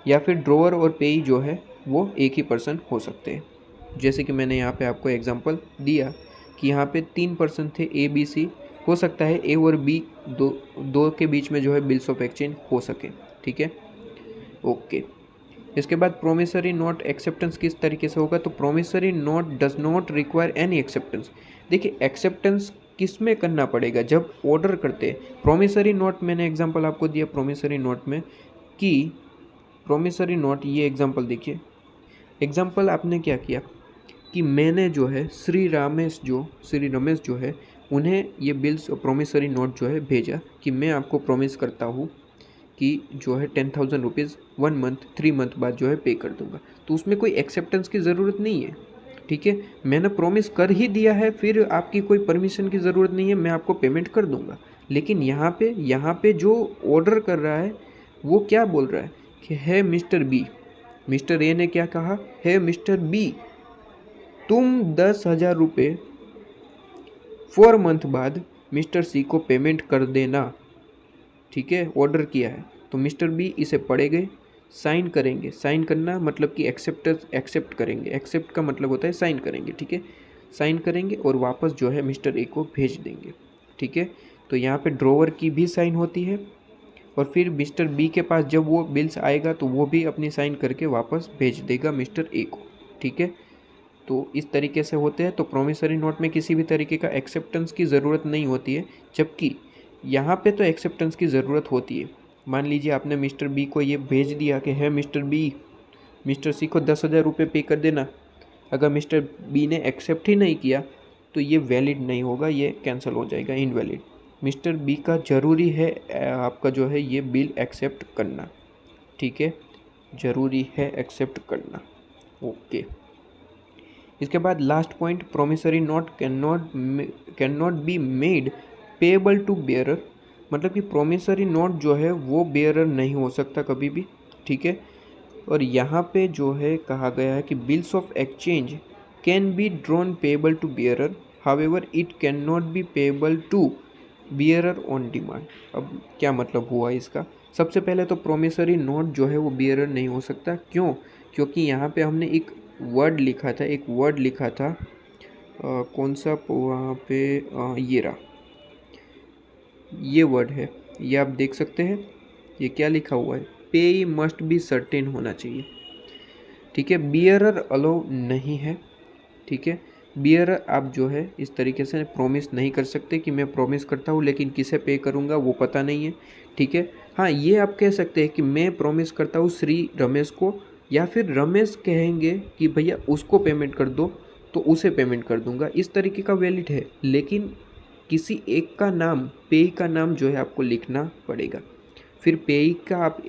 या फिर ड्रोवर और पेई जो है वो एक ही पर्सन हो सकते हैं। जैसे कि मैंने यहाँ पे आपको एग्जांपल दिया कि यहाँ पे 3 पर्सन थे, ए बी सी। हो सकता है ए और बी दो के बीच में जो है बिल्स ऑफ एक्सचेंज हो सके, ठीक है। ओके, इसके बाद प्रोमिसरी नोट एक्सेप्टेंस किस तरीके से होगा? तो promissory note does not require any acceptance. देखिए एक्सेप्टेंस किस में करना पड़ेगा, जब ऑर्डर करते। प्रोमिसरी नोट मैंने एग्जांपल आपको दिया प्रोमिसरी नोट में कि प्रोमिसरी नोट, ये एग्जांपल देखिए। एग्जांपल आपने क्या किया कि मैंने जो है श्री रमेश जो है उन्हें ये बिल्स प्रोमिसरी नोट जो है भेजा कि मैं आपको प्रॉमिस करता हूँ कि जो है 10,000 रुपीज़ 1 मंथ 3 मंथ बाद जो है पे कर दूंगा। तो उसमें कोई एक्सेप्टेंस की ज़रूरत नहीं है, ठीक है। मैंने प्रॉमिस कर ही दिया है, फिर आपकी कोई परमिशन की ज़रूरत नहीं है, मैं आपको पेमेंट कर दूंगा। लेकिन यहाँ पे जो ऑर्डर कर रहा है वो क्या बोल रहा है कि है मिस्टर बी, मिस्टर ए ने क्या कहा, है मिस्टर बी तुम 10,000 रुपये 4 मंथ बाद मिस्टर सी को पेमेंट कर देना, ठीक है। ऑर्डर किया है तो मिस्टर बी इसे पढ़ेंगे, साइन करेंगे। साइन करना मतलब कि एक्सेप्ट करेंगे। एक्सेप्ट का मतलब होता है साइन करेंगे, ठीक है। साइन करेंगे और वापस जो है मिस्टर ए को भेज देंगे, ठीक है। तो यहाँ पे ड्रॉवर की भी साइन होती है और फिर मिस्टर बी के पास जब वो बिल्स आएगा तो वो भी अपनी साइन करके वापस भेज देगा मिस्टर ए को, ठीक है। तो इस तरीके से होते हैं। तो प्रोमिसरी नोट में किसी भी तरीके का एक्सेप्टेंस की ज़रूरत नहीं होती है, जबकि यहाँ पे तो एक्सेप्टेंस की ज़रूरत होती है। मान लीजिए आपने मिस्टर बी को ये भेज दिया कि है मिस्टर बी, मिस्टर सी को 10,000 रुपये पे कर देना। अगर मिस्टर बी ने एक्सेप्ट ही नहीं किया तो ये वैलिड नहीं होगा, ये कैंसिल हो जाएगा, इनवैलिड। मिस्टर बी का ज़रूरी है आपका जो है ये बिल एक्सेप्ट करना, ठीक है, ज़रूरी है एक्सेप्ट करना, ओके। इसके बाद last point, promissory note can not be made payable to bearer. मतलब कि प्रोमिसरी नोट जो है वो बेयरर नहीं हो सकता कभी भी, ठीक है। और यहाँ पे जो है कहा गया है कि bills of exchange can be drawn payable to bearer, however it can not be payable to bearer on demand. अब क्या मतलब हुआ इसका? सबसे पहले तो प्रोमिसरी नोट जो है वो बियरर नहीं हो सकता। क्यों? क्योंकि यहाँ पे हमने एक वर्ड लिखा था, कौन सा वहाँ पे ये रहा, ये वर्ड है, ये आप देख सकते हैं। ये क्या लिखा हुआ है, पे मस्ट बी सर्टेन होना चाहिए, ठीक है। बियरर अलो नहीं है, ठीक है। बियरर आप जो है इस तरीके से प्रॉमिस नहीं कर सकते कि मैं प्रॉमिस करता हूँ लेकिन किसे पे करूँगा वो पता नहीं है, ठीक है। हाँ, ये आप कह सकते हैं कि मैं प्रॉमिस करता हूँ श्री रमेश को, या फिर रमेश कहेंगे कि भैया उसको पेमेंट कर दो तो उसे पेमेंट कर दूंगा, इस तरीके का वैलिड है। लेकिन किसी एक का नाम, पेई का नाम जो है आपको लिखना पड़ेगा। फिर पेई का आप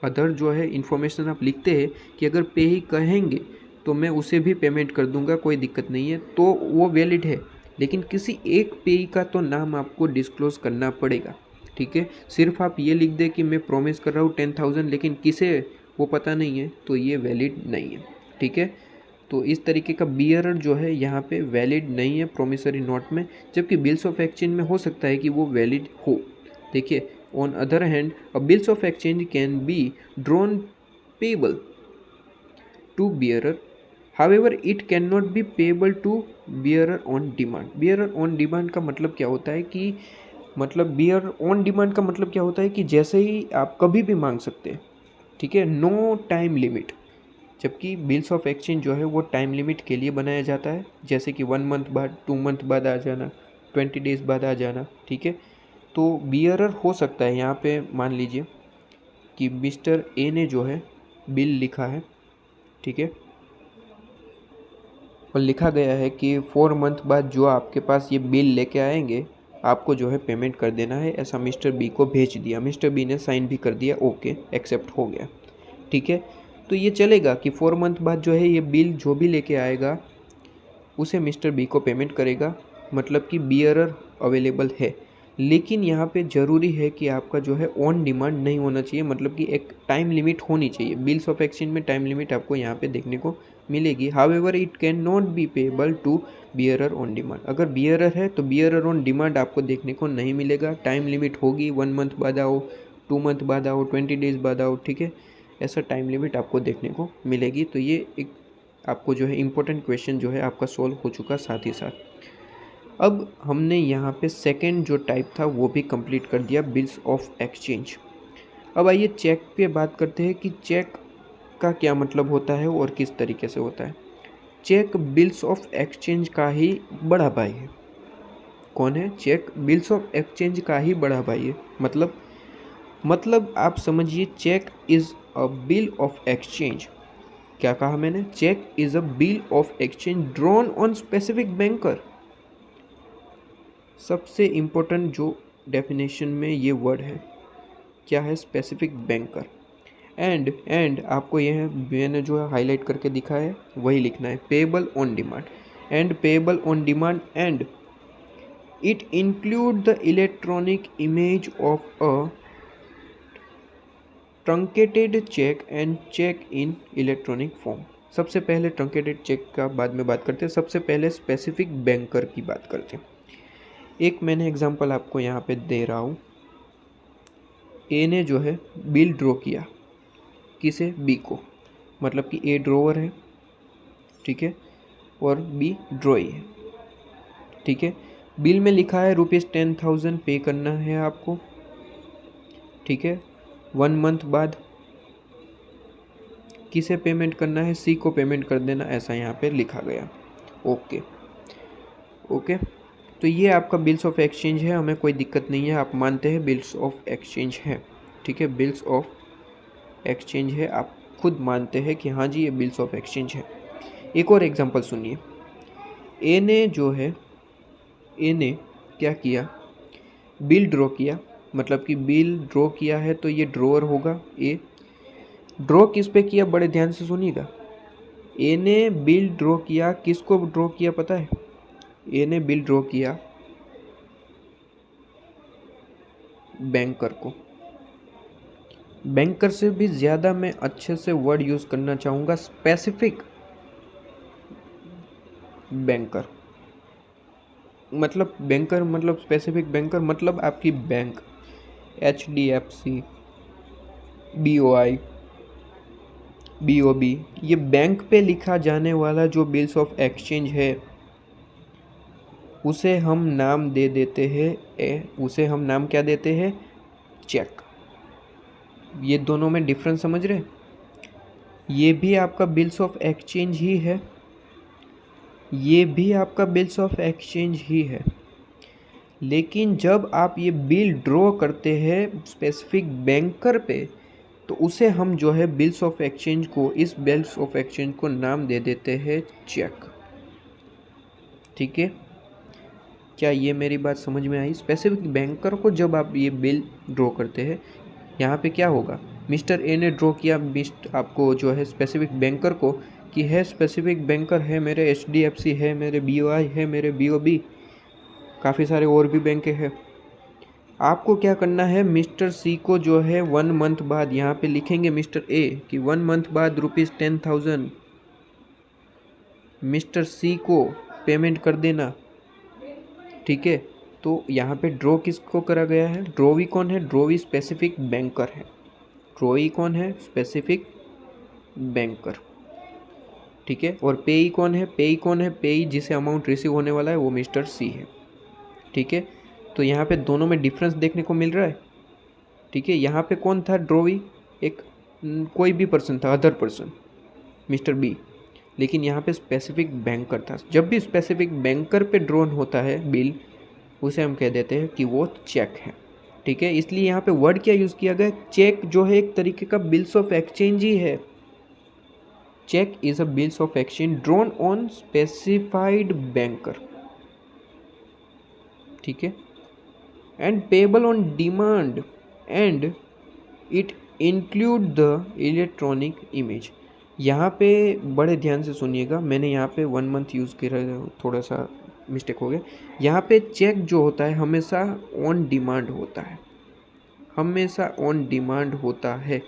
अदर जो है इन्फॉर्मेशन आप लिखते हैं कि अगर पेई कहेंगे तो मैं उसे भी पेमेंट कर दूंगा, कोई दिक्कत नहीं है, तो वो वैलिड है। लेकिन किसी एक पेई का तो नाम आपको डिस्क्लोज करना पड़ेगा, ठीक है। सिर्फ आप ये लिख दे कि मैं प्रॉमिस कर रहा हूँ 10,000 लेकिन किसे वो पता नहीं है, तो ये वैलिड नहीं है, ठीक है। तो इस तरीके का बियरर जो है यहाँ पे वैलिड नहीं है प्रोमिसरी नोट में, जबकि बिल्स ऑफ एक्सचेंज में हो सकता है कि वो वैलिड हो। देखिए, on other hand a bills of exchange can be drawn payable to bearer, however it can not be payable to bearer on demand. Bearer on demand का मतलब क्या होता है कि बियरर ऑन डिमांड का मतलब क्या होता है कि जैसे ही आप कभी भी मांग सकते हैं, ठीक है, नो टाइम लिमिट। जबकि बिल्स ऑफ एक्सचेंज जो है वो टाइम लिमिट के लिए बनाया जाता है, जैसे कि 1 मंथ बाद, 2 मंथ बाद आ जाना, 20 डेज़ बाद आ जाना, ठीक है। तो बियरर हो सकता है यहाँ पे, मान लीजिए कि मिस्टर ए ने जो है बिल लिखा है, ठीक है, और लिखा गया है कि 4 मंथ बाद जो आपके पास ये बिल लेके आएंगे आपको जो है पेमेंट कर देना है, ऐसा मिस्टर बी को भेज दिया। मिस्टर बी ने साइन भी कर दिया, ओके, एक्सेप्ट हो गया, ठीक है। तो ये चलेगा कि 4 मंथ बाद जो है ये बिल जो भी लेके आएगा उसे मिस्टर बी को पेमेंट करेगा, मतलब कि बियरर अवेलेबल है। लेकिन यहाँ पे ज़रूरी है कि आपका जो है ऑन डिमांड नहीं होना चाहिए, मतलब कि एक टाइम लिमिट होनी चाहिए। बिल्स ऑफ एक्सचेंज में टाइम लिमिट आपको यहाँ पे देखने को मिलेगी। However it can not be payable to bearer on demand. अगर बियरर है तो बियरर ऑन डिमांड आपको देखने को नहीं मिलेगा, टाइम लिमिट होगी, 1 मंथ बाद आओ, 2 मंथ बाद आओ, 20 डेज़ बाद आओ, ठीक है, ऐसा टाइम लिमिट आपको देखने को मिलेगी। तो ये एक आपको जो है इम्पोर्टेंट क्वेश्चन जो है आपका सॉल्व हो चुका साथ ही साथ। अब हमने यहाँ पे सेकंड जो टाइप था वो भी कंप्लीट कर दिया, बिल्स ऑफ एक्सचेंज। अब आइए चेक पे बात करते हैं कि चेक का क्या मतलब होता है और किस तरीके से होता है। चेक बिल्स ऑफ एक्सचेंज का ही बड़ा भाई है, कौन है? चेक बिल्स ऑफ एक्सचेंज का ही बड़ा भाई है। मतलब आप समझिए, cheque is a bill of exchange. क्या कहा मैंने? Cheque is a bill of exchange drawn on specific banker. सबसे इम्पोर्टेंट जो डेफिनेशन में ये वर्ड है, क्या है? Specific banker. एंड आपको यह मैंने जो है हाईलाइट करके दिखाया है वही लिखना है, payable on demand. And payable on demand and it include the electronic image of a truncated cheque and cheque in electronic form. सबसे पहले ट्रंकेटेड चेक का बाद में बात करते हैं, सबसे पहले स्पेसिफिक बैंकर की बात करते हैं। एक मैंने एग्जांपल आपको यहाँ पे दे रहा हूँ। ए ने जो है बिल ड्रॉ किया, किसे? बी को। मतलब कि ए ड्रॉवर है, ठीक है, और बी ड्रॉई है, ठीक है। बिल में लिखा है ₹10,000 पे करना है आपको, ठीक है। 1 मंथ बाद किसे पेमेंट करना है? सी को पेमेंट कर देना, ऐसा यहाँ पे लिखा गया। ओके, तो ये आपका बिल्स ऑफ एक्सचेंज है, हमें कोई दिक्कत नहीं है, आप मानते हैं बिल्स ऑफ एक्सचेंज है, ठीक है। बिल्स ऑफ एक्सचेंज है, आप खुद मानते हैं कि हाँ जी ये बिल्स ऑफ एक्सचेंज है। एक और एग्जांपल सुनिए। ए ने क्या किया? बिल ड्रॉ किया, मतलब कि बिल ड्रॉ किया है तो ये ड्रॉअर होगा। ए ड्रॉ किस पे किया? बड़े ध्यान से सुनिएगा। ए ने बिल ड्रॉ किया, किसको ड्रॉ किया पता है? ए ने बिल ड्रॉ किया बैंकर को। बैंकर से भी ज़्यादा मैं अच्छे से वर्ड यूज़ करना चाहूँगा, स्पेसिफिक बैंकर। मतलब बैंकर मतलब स्पेसिफिक बैंकर मतलब आपकी बैंक, HDFC, BOI, BOB, ये बैंक पे लिखा जाने वाला जो बिल्स ऑफ एक्सचेंज है उसे हम नाम दे देते हैं, उसे हम नाम क्या देते हैं? चेक। ये दोनों में डिफरेंस समझ रहे? ये भी आपका बिल्स ऑफ एक्सचेंज ही है, ये भी आपका बिल्स ऑफ एक्सचेंज ही है, लेकिन जब आप ये बिल ड्रॉ करते हैं स्पेसिफिक बैंकर पे तो उसे हम जो है बिल्स ऑफ एक्सचेंज को, इस बिल्स ऑफ एक्सचेंज को नाम दे देते हैं चेक, ठीक है। क्या ये मेरी बात समझ में आई? स्पेसिफिक बैंकर को जब आप ये बिल ड्रॉ करते हैं, यहाँ पे क्या होगा? मिस्टर ए ने ड्रॉ किया आपको जो है स्पेसिफिक बैंकर को, कि है स्पेसिफिक बैंकर है मेरे HDFC है, मेरे BOI है, मेरे BOB, काफ़ी सारे और भी बैंक हैं। आपको क्या करना है? मिस्टर सी को जो है 1 मंथ बाद, यहाँ पे लिखेंगे मिस्टर ए कि 1 मंथ बाद ₹10,000 मिस्टर सी को पेमेंट कर देना, ठीक है। तो यहाँ पे ड्रॉ किसको करा गया है? ड्रॉवी कौन है? ड्रॉवी स्पेसिफिक बैंकर है। ड्रॉवी कौन है? स्पेसिफिक बैंकर, ठीक है। और पेई कौन है? पेई कौन है? पेई जिसे अमाउंट रिसीव होने वाला है वो मिस्टर सी है, ठीक है। तो यहाँ पे दोनों में डिफरेंस देखने को मिल रहा है, ठीक है। यहाँ पे कौन था? ड्रॉवी एक कोई भी पर्सन था, अदर पर्सन, मिस्टर बी, लेकिन यहाँ पे स्पेसिफिक बैंकर था। जब भी स्पेसिफिक बैंकर पे ड्रॉन होता है बिल, उसे हम कह देते हैं कि वो चेक है, ठीक है। इसलिए यहाँ पे वर्ड क्या यूज़ किया गया? चेक जो है एक तरीके का बिल्स ऑफ एक्सचेंज ही है। Cheque is a bills of exchange drawn on specified banker, ठीक है। And payable on demand and it include the electronic image. यहाँ पे बड़े ध्यान से सुनिएगा, मैंने यहाँ पे 1 मंथ यूज़ किया, थोड़ा सा मिस्टेक हो गया। यहाँ पे चेक जो होता है हमेशा ऑन डिमांड होता है, हमेशा ऑन डिमांड होता है।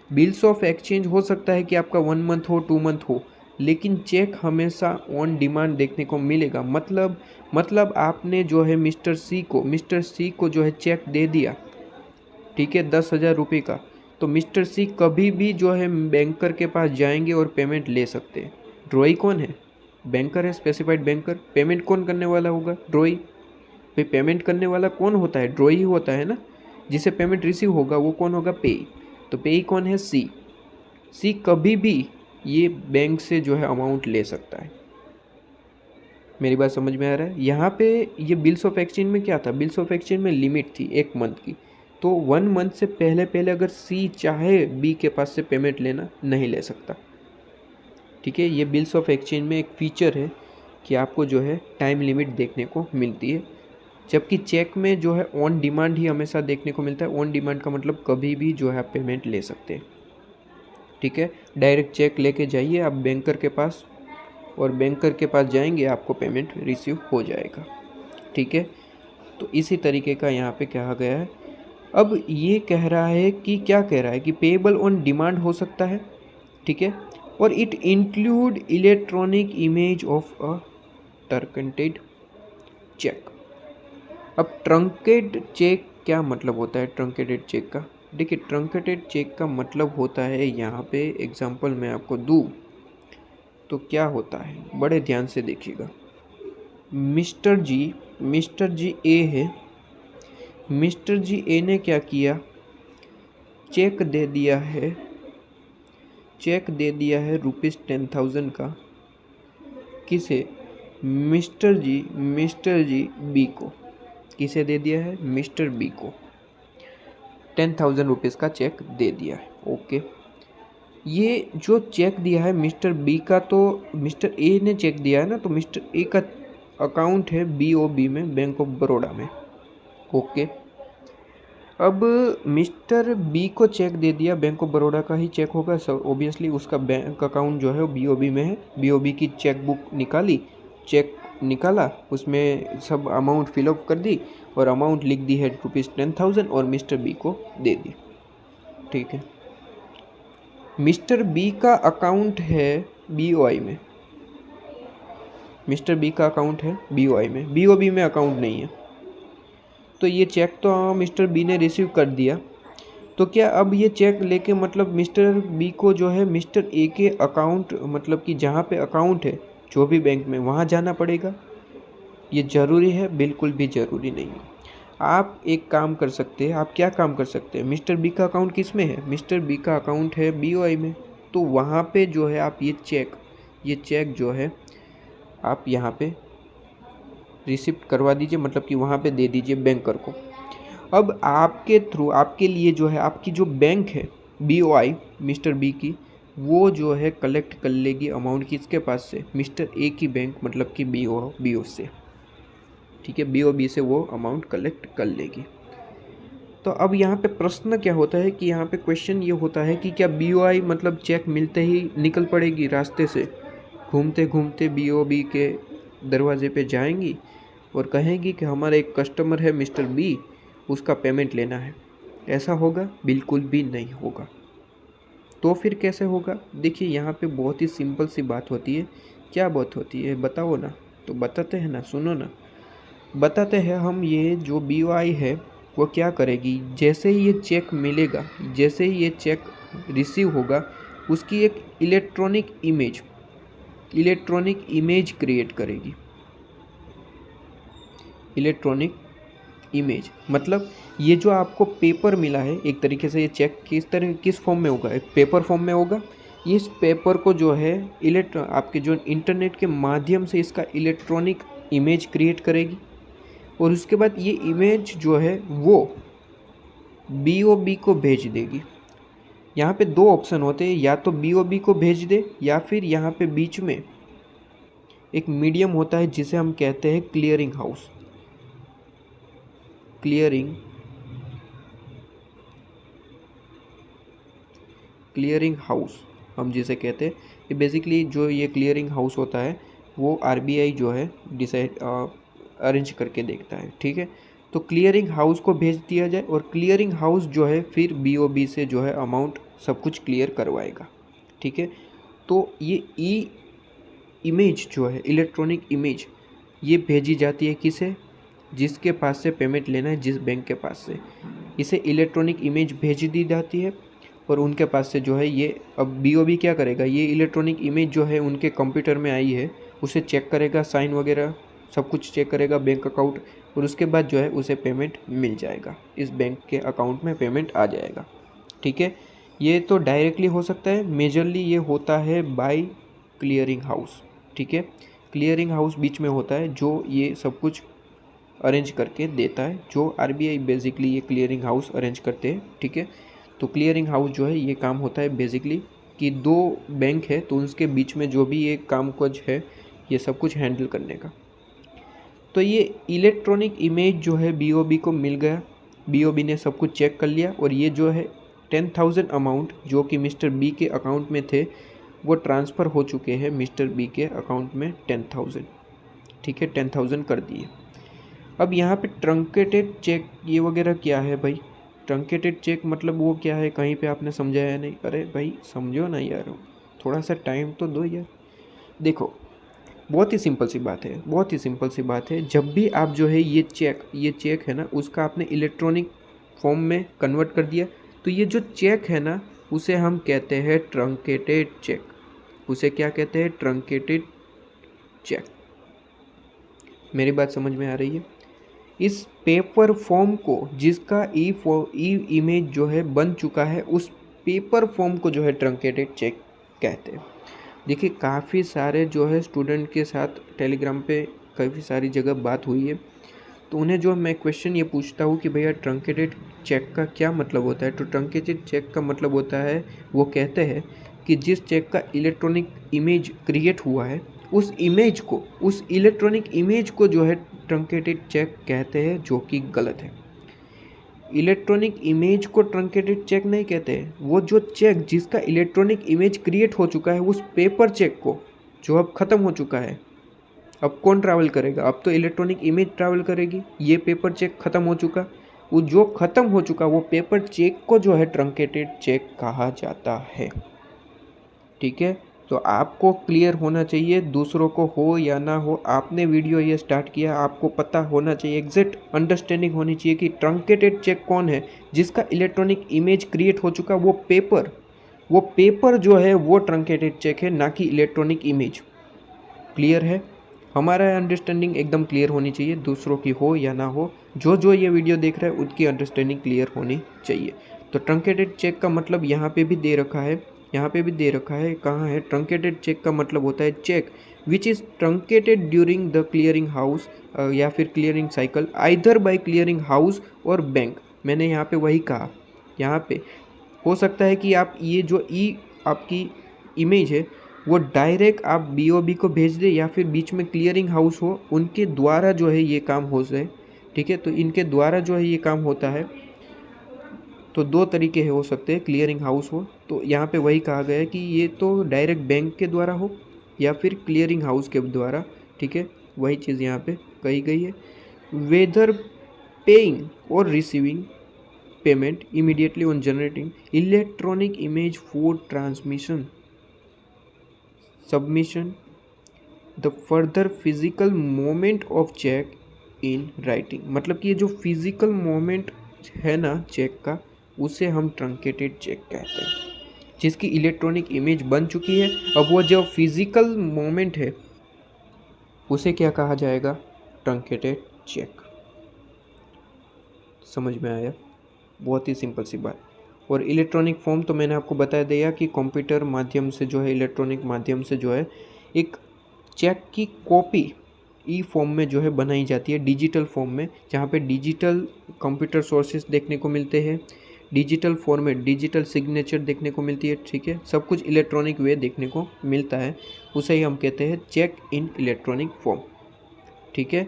बिल्स ऑफ एक्सचेंज हो सकता है कि आपका 1 मंथ हो, 2 मंथ हो, लेकिन चेक हमेशा ऑन डिमांड देखने को मिलेगा। मतलब आपने जो है मिस्टर सी को जो है चेक दे दिया, ठीक है, 10,000 रुपये का, तो मिस्टर सी कभी भी जो है बैंकर के पास जाएंगे और पेमेंट ले सकते हैं। ड्रॉई कौन है? बैंकर है, स्पेसिफाइड बैंकर। पेमेंट कौन करने वाला होगा? ड्रॉई। भाई पेमेंट करने वाला कौन होता है? ड्रॉई ही होता है ना। जिसे पेमेंट रिसीव होगा वो कौन होगा? पेई। तो पेई कौन है? सी कभी भी ये बैंक से जो है अमाउंट ले सकता है, मेरी बात समझ में आ रहा है? यहाँ पे ये बिल्स ऑफ एक्सचेंज में क्या था, बिल्स ऑफ एक्सचेंज में लिमिट थी 1 मंथ की, तो 1 मंथ से पहले पहले अगर सी चाहे बी के पास से पेमेंट लेना नहीं ले सकता। ठीक है, ये बिल्स ऑफ एक्सचेंज में एक फ़ीचर है कि आपको जो है टाइम लिमिट देखने को मिलती है, जबकि चेक में जो है ऑन डिमांड ही हमेशा देखने को मिलता है। ऑन डिमांड का मतलब कभी भी जो है आप पेमेंट ले सकते हैं। ठीक है, डायरेक्ट चेक लेके जाइए आप बैंकर के पास, और बैंकर के पास जाएंगे आपको पेमेंट रिसीव हो जाएगा। ठीक है, तो इसी तरीके का यहाँ पे कहा गया है। अब ये कह रहा है कि क्या कह रहा है कि पेएबल ऑन डिमांड हो सकता है। ठीक है, और it include electronic image of a truncated check. अब ट्रंकेटेड चेक क्या मतलब होता है ट्रंकेटेड चेक का? देखिए, ट्रंकेटेड चेक का मतलब होता है, यहाँ पे एग्जांपल मैं आपको दूँ तो क्या होता है, बड़े ध्यान से देखिएगा। मिस्टर जी ए है, मिस्टर जी ए ने क्या किया, चेक दे दिया है ₹10,000 का, किसे? मिस्टर जी बी को। किसे दे दिया है? मिस्टर बी को 10,000 रुपीज़ का चेक दे दिया है। ओके, ये जो चेक दिया है मिस्टर बी का, तो मिस्टर ए ने चेक दिया है ना, तो मिस्टर ए का अकाउंट है BOB में, बैंक ऑफ बड़ौदा में। ओके, अब मिस्टर बी को चेक दे दिया, बैंक ऑफ बड़ौदा का ही चेक होगा सर, ओबियसली उसका बैंक अकाउंट जो है वो BOB में है। BOB की चेक बुक निकाली, चेक निकाला, उसमें सब अमाउंट फिलअप कर दी और अमाउंट लिख दी है ₹10,000 और मिस्टर बी को दे दी। ठीक है, मिस्टर बी का अकाउंट है BOI में, मिस्टर बी का अकाउंट है BOI में, BOB में अकाउंट नहीं है। तो ये चेक तो मिस्टर बी ने रिसीव कर दिया, तो क्या अब ये चेक लेके मतलब मिस्टर बी को जो है मिस्टर ए के अकाउंट, मतलब कि जहाँ पे अकाउंट है जो भी बैंक में, वहाँ जाना पड़ेगा? ये ज़रूरी है? बिल्कुल भी ज़रूरी नहीं है। आप एक काम कर सकते हैं, आप क्या काम कर सकते हैं, मिस्टर बी का अकाउंट किस में है? मिस्टर बी का अकाउंट है BOI में, तो वहाँ पे जो है आप ये चेक जो है आप यहाँ पे रिसिप्ट करवा दीजिए, मतलब कि वहाँ पे दे दीजिए बैंकर को। अब आपके थ्रू, आपके लिए जो है आपकी जो बैंक है BOI मिस्टर बी की, वो जो है कलेक्ट कर लेगी अमाउंट किसके पास से? मिस्टर ए की बैंक, मतलब कि BO से। ठीक है, BOB से वो अमाउंट कलेक्ट कर लेगी। तो अब यहाँ पे प्रश्न क्या होता है कि यहाँ पे क्वेश्चन ये होता है कि क्या BOI मतलब चेक मिलते ही निकल पड़ेगी रास्ते से, घूमते घूमते BOB के दरवाजे पे जाएंगी और कहेंगी कि हमारा एक कस्टमर है मिस्टर बी, उसका पेमेंट लेना है? ऐसा होगा? बिल्कुल भी नहीं होगा। तो फिर कैसे होगा? देखिए, यहाँ पे बहुत ही सिंपल सी बात होती है। क्या बात होती है बताओ ना? तो बताते हैं ना, सुनो ना, बताते हैं हम। ये जो BOI है वो क्या करेगी, जैसे ही ये चेक मिलेगा, जैसे ही ये चेक रिसीव होगा, उसकी एक इलेक्ट्रॉनिक इमेज क्रिएट करेगी। इलेक्ट्रॉनिक इमेज मतलब ये जो आपको पेपर मिला है, एक तरीके से ये चेक किस फॉर्म में होगा? एक पेपर फॉर्म में होगा। इस पेपर को जो है आपके जो इंटरनेट के माध्यम से इसका इलेक्ट्रॉनिक इमेज क्रिएट करेगी, और उसके बाद ये इमेज जो है वो BOB को भेज देगी। यहाँ पे 2 ऑप्शन होते हैं, या तो BOB को भेज दे, या फिर यहाँ पे बीच में एक मीडियम होता है जिसे हम कहते हैं क्लियरिंग हाउस हम जिसे कहते हैं। ये बेसिकली जो ये क्लियरिंग हाउस होता है वो RBI जो है डिसाइड अरेंज करके देखता है। ठीक है, तो क्लियरिंग हाउस को भेज दिया जाए, और क्लियरिंग हाउस जो है फिर BOB से जो है अमाउंट सब कुछ क्लियर करवाएगा। ठीक है, तो ये इमेज जो है, इलेक्ट्रॉनिक इमेज, ये भेजी जाती है किसे? जिसके पास से पेमेंट लेना है, जिस बैंक के पास से, इसे इलेक्ट्रॉनिक इमेज भेज दी जाती है, और उनके पास से जो है ये अब BOB क्या करेगा, ये इलेक्ट्रॉनिक इमेज जो है उनके कंप्यूटर में आई है उसे चेक करेगा, साइन वगैरह सब कुछ चेक करेगा बैंक अकाउंट, और उसके बाद जो है उसे पेमेंट मिल जाएगा, इस बैंक के अकाउंट में पेमेंट आ जाएगा। ठीक है, ये तो डायरेक्टली हो सकता है, मेजरली ये होता है बाय क्लियरिंग हाउस। ठीक है, क्लियरिंग हाउस बीच में होता है जो ये सब कुछ अरेंज करके देता है, जो आरबीआई बेसिकली ये क्लियरिंग हाउस अरेंज करते हैं, ठीक है। तो क्लियरिंग हाउस जो है ये काम होता है बेसिकली कि दो बैंक है तो उसके बीच में जो भी ये काम काज है ये सब कुछ हैंडल करने का। तो ये इलेक्ट्रॉनिक इमेज जो है बीओबी को मिल गया, बीओबी ने सब कुछ चेक कर लिया और ये जो है 10,000 अमाउंट जो कि मिस्टर बी के अकाउंट में थे वो ट्रांसफ़र हो चुके हैं मिस्टर बी के अकाउंट में 10,000, ठीक है, 10,000 कर दिए। अब यहाँ पे ट्रंकेटेड चेक ये वगैरह क्या है भाई? ट्रंकेटेड चेक मतलब वो क्या है, कहीं पे आपने समझाया नहीं? अरे भाई समझो ना यार, थोड़ा सा टाइम तो दो यार। देखो बहुत ही सिंपल सी बात है, बहुत ही सिंपल सी बात है। जब भी आप जो है ये चेक है ना उसका आपने इलेक्ट्रॉनिक फॉर्म में कन्वर्ट कर दिया तो ये जो चेक है ना उसे हम कहते हैं ट्रंकेटेड चेक। उसे क्या कहते हैं? Truncated check. मेरी बात समझ में आ रही है? इस पेपर फॉर्म को जिसका ई इमेज जो है बन चुका है उस पेपर फॉर्म को जो है ट्रंकेटेड चेक कहते हैं। देखिए काफ़ी सारे जो है स्टूडेंट के साथ टेलीग्राम पे काफ़ी सारी जगह बात हुई है, तो उन्हें जो मैं क्वेश्चन ये पूछता हूँ कि भैया ट्रंकेटेड चेक का क्या मतलब होता है, तो ट्रंकेटेड चेक का मतलब होता है, वो कहते हैं कि जिस चेक का इलेक्ट्रॉनिक इमेज क्रिएट हुआ है उस इलेक्ट्रॉनिक इमेज को जो है ट्रंकेटेड चेक कहते हैं, जो कि गलत है। इलेक्ट्रॉनिक इमेज को ट्रंकेटेड चेक नहीं कहते हैं, वो जो चेक जिसका इलेक्ट्रॉनिक इमेज क्रिएट हो चुका है उस पेपर चेक को जो अब ख़त्म हो चुका है। अब कौन ट्रैवल करेगा? अब तो इलेक्ट्रॉनिक इमेज ट्रैवल करेगी, ये पेपर चेक ख़त्म हो चुका, वो जो ख़त्म हो चुका वो पेपर चेक को जो है ट्रंकेटेड चेक कहा जाता है, ठीक है। तो आपको क्लियर होना चाहिए, दूसरों को हो या ना हो, आपने वीडियो ये स्टार्ट किया, आपको पता होना चाहिए, एग्जैक्ट अंडरस्टैंडिंग होनी चाहिए कि ट्रंकेटेड चेक कौन है, जिसका इलेक्ट्रॉनिक इमेज क्रिएट हो चुका वो पेपर जो है वो ट्रंकेटेड चेक है, ना कि इलेक्ट्रॉनिक इमेज। क्लियर है? हमारा अंडरस्टैंडिंग एकदम क्लियर होनी चाहिए, दूसरों की हो या ना हो, जो ये वीडियो देख रहा है उनकी अंडरस्टैंडिंग क्लियर होनी चाहिए। तो ट्रंकेटेड चेक का मतलब यहाँ पे भी दे रखा है, कहाँ है? ट्रंकेटेड चेक का मतलब होता है cheque which is truncated during the clearing house या फिर clearing cycle either by clearing house और बैंक। मैंने यहाँ पे वही कहा, यहाँ पे हो सकता है कि आप ये जो आपकी इमेज है वो डायरेक्ट आप बीओबी को भेज दे या फिर बीच में क्लियरिंग हाउस हो, उनके द्वारा जो है ये काम हो जाए, ठीक है। तो इनके द्वारा जो है ये काम होता है, तो दो तरीके हो सकते हैं, क्लियरिंग हाउस हो, तो यहाँ पे वही कहा गया है कि ये तो डायरेक्ट बैंक के द्वारा हो या फिर क्लियरिंग हाउस के द्वारा, ठीक है। वही चीज़ यहाँ पे कही गई है। वेदर पेइंग और receiving payment immediately on generating electronic image for transmission submission the further physical movement of cheque in writing. मतलब कि ये जो फिजिकल मोमेंट है ना चेक का, उसे हम ट्रंकेटेड चेक कहते हैं, जिसकी इलेक्ट्रॉनिक इमेज बन चुकी है। अब वो जो फिजिकल मोमेंट है उसे क्या कहा जाएगा? Truncated check. समझ में आया? बहुत ही सिंपल सी बात। और इलेक्ट्रॉनिक फॉर्म तो मैंने आपको बता दिया कि कंप्यूटर माध्यम से जो है, इलेक्ट्रॉनिक माध्यम से जो है एक चेक की कॉपी ई फॉर्म में जो है बनाई जाती है, डिजिटल फॉर्म में, जहाँ पे डिजिटल कंप्यूटर सोर्सेज देखने को मिलते हैं, डिजिटल फॉर्मेट, डिजिटल सिग्नेचर देखने को मिलती है, ठीक है। सब कुछ इलेक्ट्रॉनिक वे देखने को मिलता है, उसे ही हम कहते हैं चेक इन इलेक्ट्रॉनिक फॉर्म, ठीक है।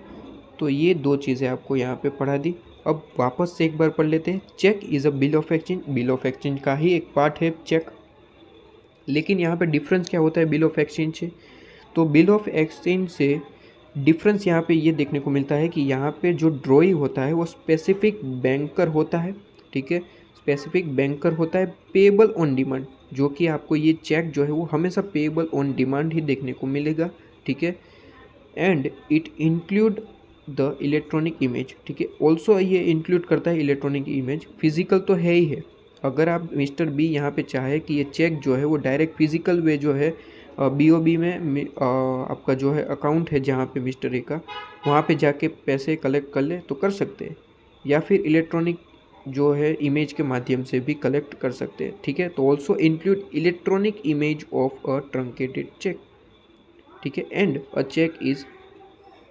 तो ये दो चीज़ें आपको यहाँ पे पढ़ा दी। अब वापस से एक बार पढ़ लेते हैं। Cheque is a bill of exchange, bill of exchange का ही एक पार्ट है चेक, लेकिन यहाँ पे डिफरेंस क्या होता है बिल ऑफ एक्सचेंज से? तो बिल ऑफ एक्सचेंज से डिफरेंस यहाँ पे ये देखने को मिलता है कि यहाँ पे जो ड्रॉई होता है वो स्पेसिफिक बैंकर होता है, ठीक है, स्पेसिफिक बैंकर होता है, पेएबल ऑन डिमांड, जो कि आपको ये चेक जो है वो हमेशा पेएबल ऑन डिमांड ही देखने को मिलेगा, ठीक है। And it include the electronic image, ठीक है, ऑल्सो ये इंक्लूड करता है इलेक्ट्रॉनिक इमेज, फिजिकल तो है ही है। अगर आप मिस्टर बी यहाँ पे चाहे कि ये चेक जो है वो डायरेक्ट फिजिकल वे जो है बीओबी में आपका जो है अकाउंट है जहाँ पे मिस्टर ए का, वहाँ पे जाके पैसे कलेक्ट कर ले तो कर सकते हैं, या फिर इलेक्ट्रॉनिक जो है इमेज के माध्यम से भी कलेक्ट कर सकते हैं, ठीक है। तो also include electronic image of a truncated cheque, ठीक है, and a cheque is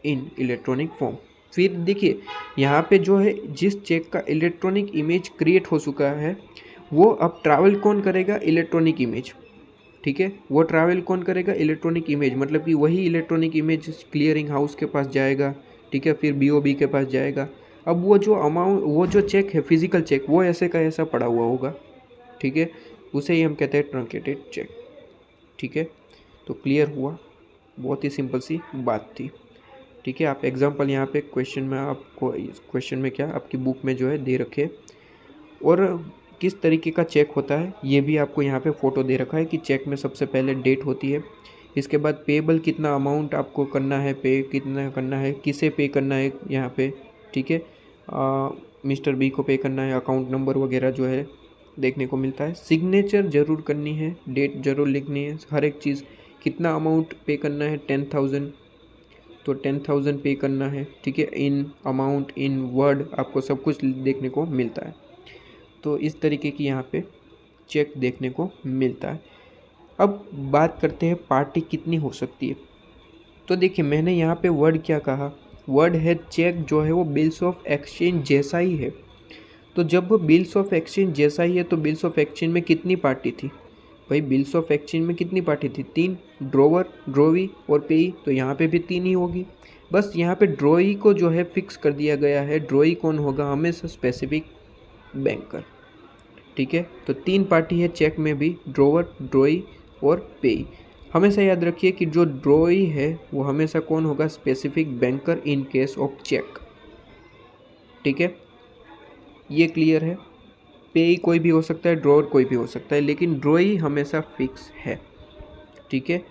in electronic form. फिर देखिए यहाँ पे जो है जिस चेक का इलेक्ट्रॉनिक इमेज क्रिएट हो चुका है वो अब ट्रैवल कौन करेगा, इलेक्ट्रॉनिक इमेज। ठीक है, वो ट्रैवल कौन करेगा, इलेक्ट्रॉनिक इमेज, मतलब कि वही इलेक्ट्रॉनिक इमेज क्लियरिंग हाउस के पास जाएगा। ठीक है, फिर बीओबी के पास जाएगा। अब वो जो अमाउंट, वो जो चेक है फिजिकल चेक, वो ऐसे का ऐसा पड़ा हुआ होगा। ठीक है, उसे ही हम कहते हैं ट्रंकेटेड चेक। ठीक है, तो क्लियर हुआ, बहुत ही सिंपल सी बात थी। ठीक है, आप एग्जांपल यहाँ पे क्वेश्चन में, आपको क्वेश्चन में क्या आपकी बुक में जो है दे रखे, और किस तरीके का चेक होता है ये भी आपको यहाँ पे फ़ोटो दे रखा है कि चेक में सबसे पहले डेट होती है, इसके बाद पेबल कितना अमाउंट आपको करना है, पे कितना करना है, किसे पे करना है यहाँ पे। ठीक है, मिस्टर बी को पे करना है, अकाउंट नंबर वगैरह जो है देखने को मिलता है। सिग्नेचर ज़रूर करनी है, डेट ज़रूर लिखनी है, हर एक चीज़। कितना अमाउंट पे करना है, 10,000, तो 10,000 पे करना है। ठीक है, इन अमाउंट, इन वर्ड आपको सब कुछ देखने को मिलता है। तो इस तरीके की यहाँ पे चेक देखने को मिलता है। अब बात करते हैं पार्टी कितनी हो सकती है। तो देखिए मैंने यहाँ पे वर्ड क्या कहा, वर्ड है चेक जो है वो बिल्स ऑफ एक्सचेंज जैसा ही है। तो जब बिल्स ऑफ एक्सचेंज जैसा ही है तो बिल्स ऑफ एक्सचेंज में कितनी पार्टी थी भाई, बिल्स ऑफ एक्सचेंज में कितनी पार्टी थी, 3, ड्रोवर, ड्रोवी और पेई। तो यहाँ पे भी 3 ही होगी। बस यहाँ पे ड्रोई को जो है फिक्स कर दिया गया है। ड्रोई कौन होगा, हमेशा स्पेसिफिक बैंकर। ठीक है, तो 3 पार्टी है चेक में भी, ड्रोवर, ड्रोई और पेई। हमेशा याद रखिए कि जो ड्रोई है वो हमेशा कौन होगा, specific banker in case of cheque. ठीक है, ये क्लियर है। पेई कोई भी हो सकता है, ड्रोवर कोई भी हो सकता है, लेकिन ड्रोई हमेशा फिक्स है। ठीक है,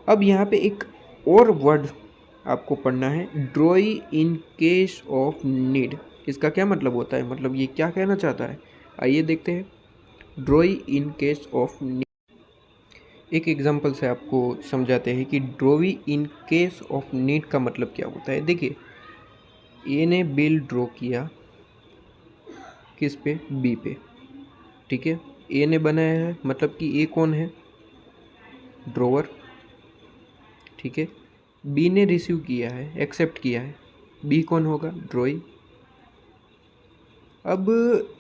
अब यहाँ पे एक और वर्ड आपको पढ़ना है, ड्रोई इन केस ऑफ नीड। इसका क्या मतलब होता है, मतलब ये क्या कहना चाहता है, आइए देखते हैं। ड्रोई इन केस ऑफ नीड, एक एग्जांपल से आपको समझाते हैं कि ड्रोई इन केस ऑफ नीड का मतलब क्या होता है। देखिए ए ने बिल ड्रॉ किया किस पे, बी पे। ठीक है, ए ने बनाया है, मतलब कि ए कौन है, ड्रोवर। ठीक है, बी ने रिसीव किया है, एक्सेप्ट किया है, बी कौन होगा, ड्रोई। अब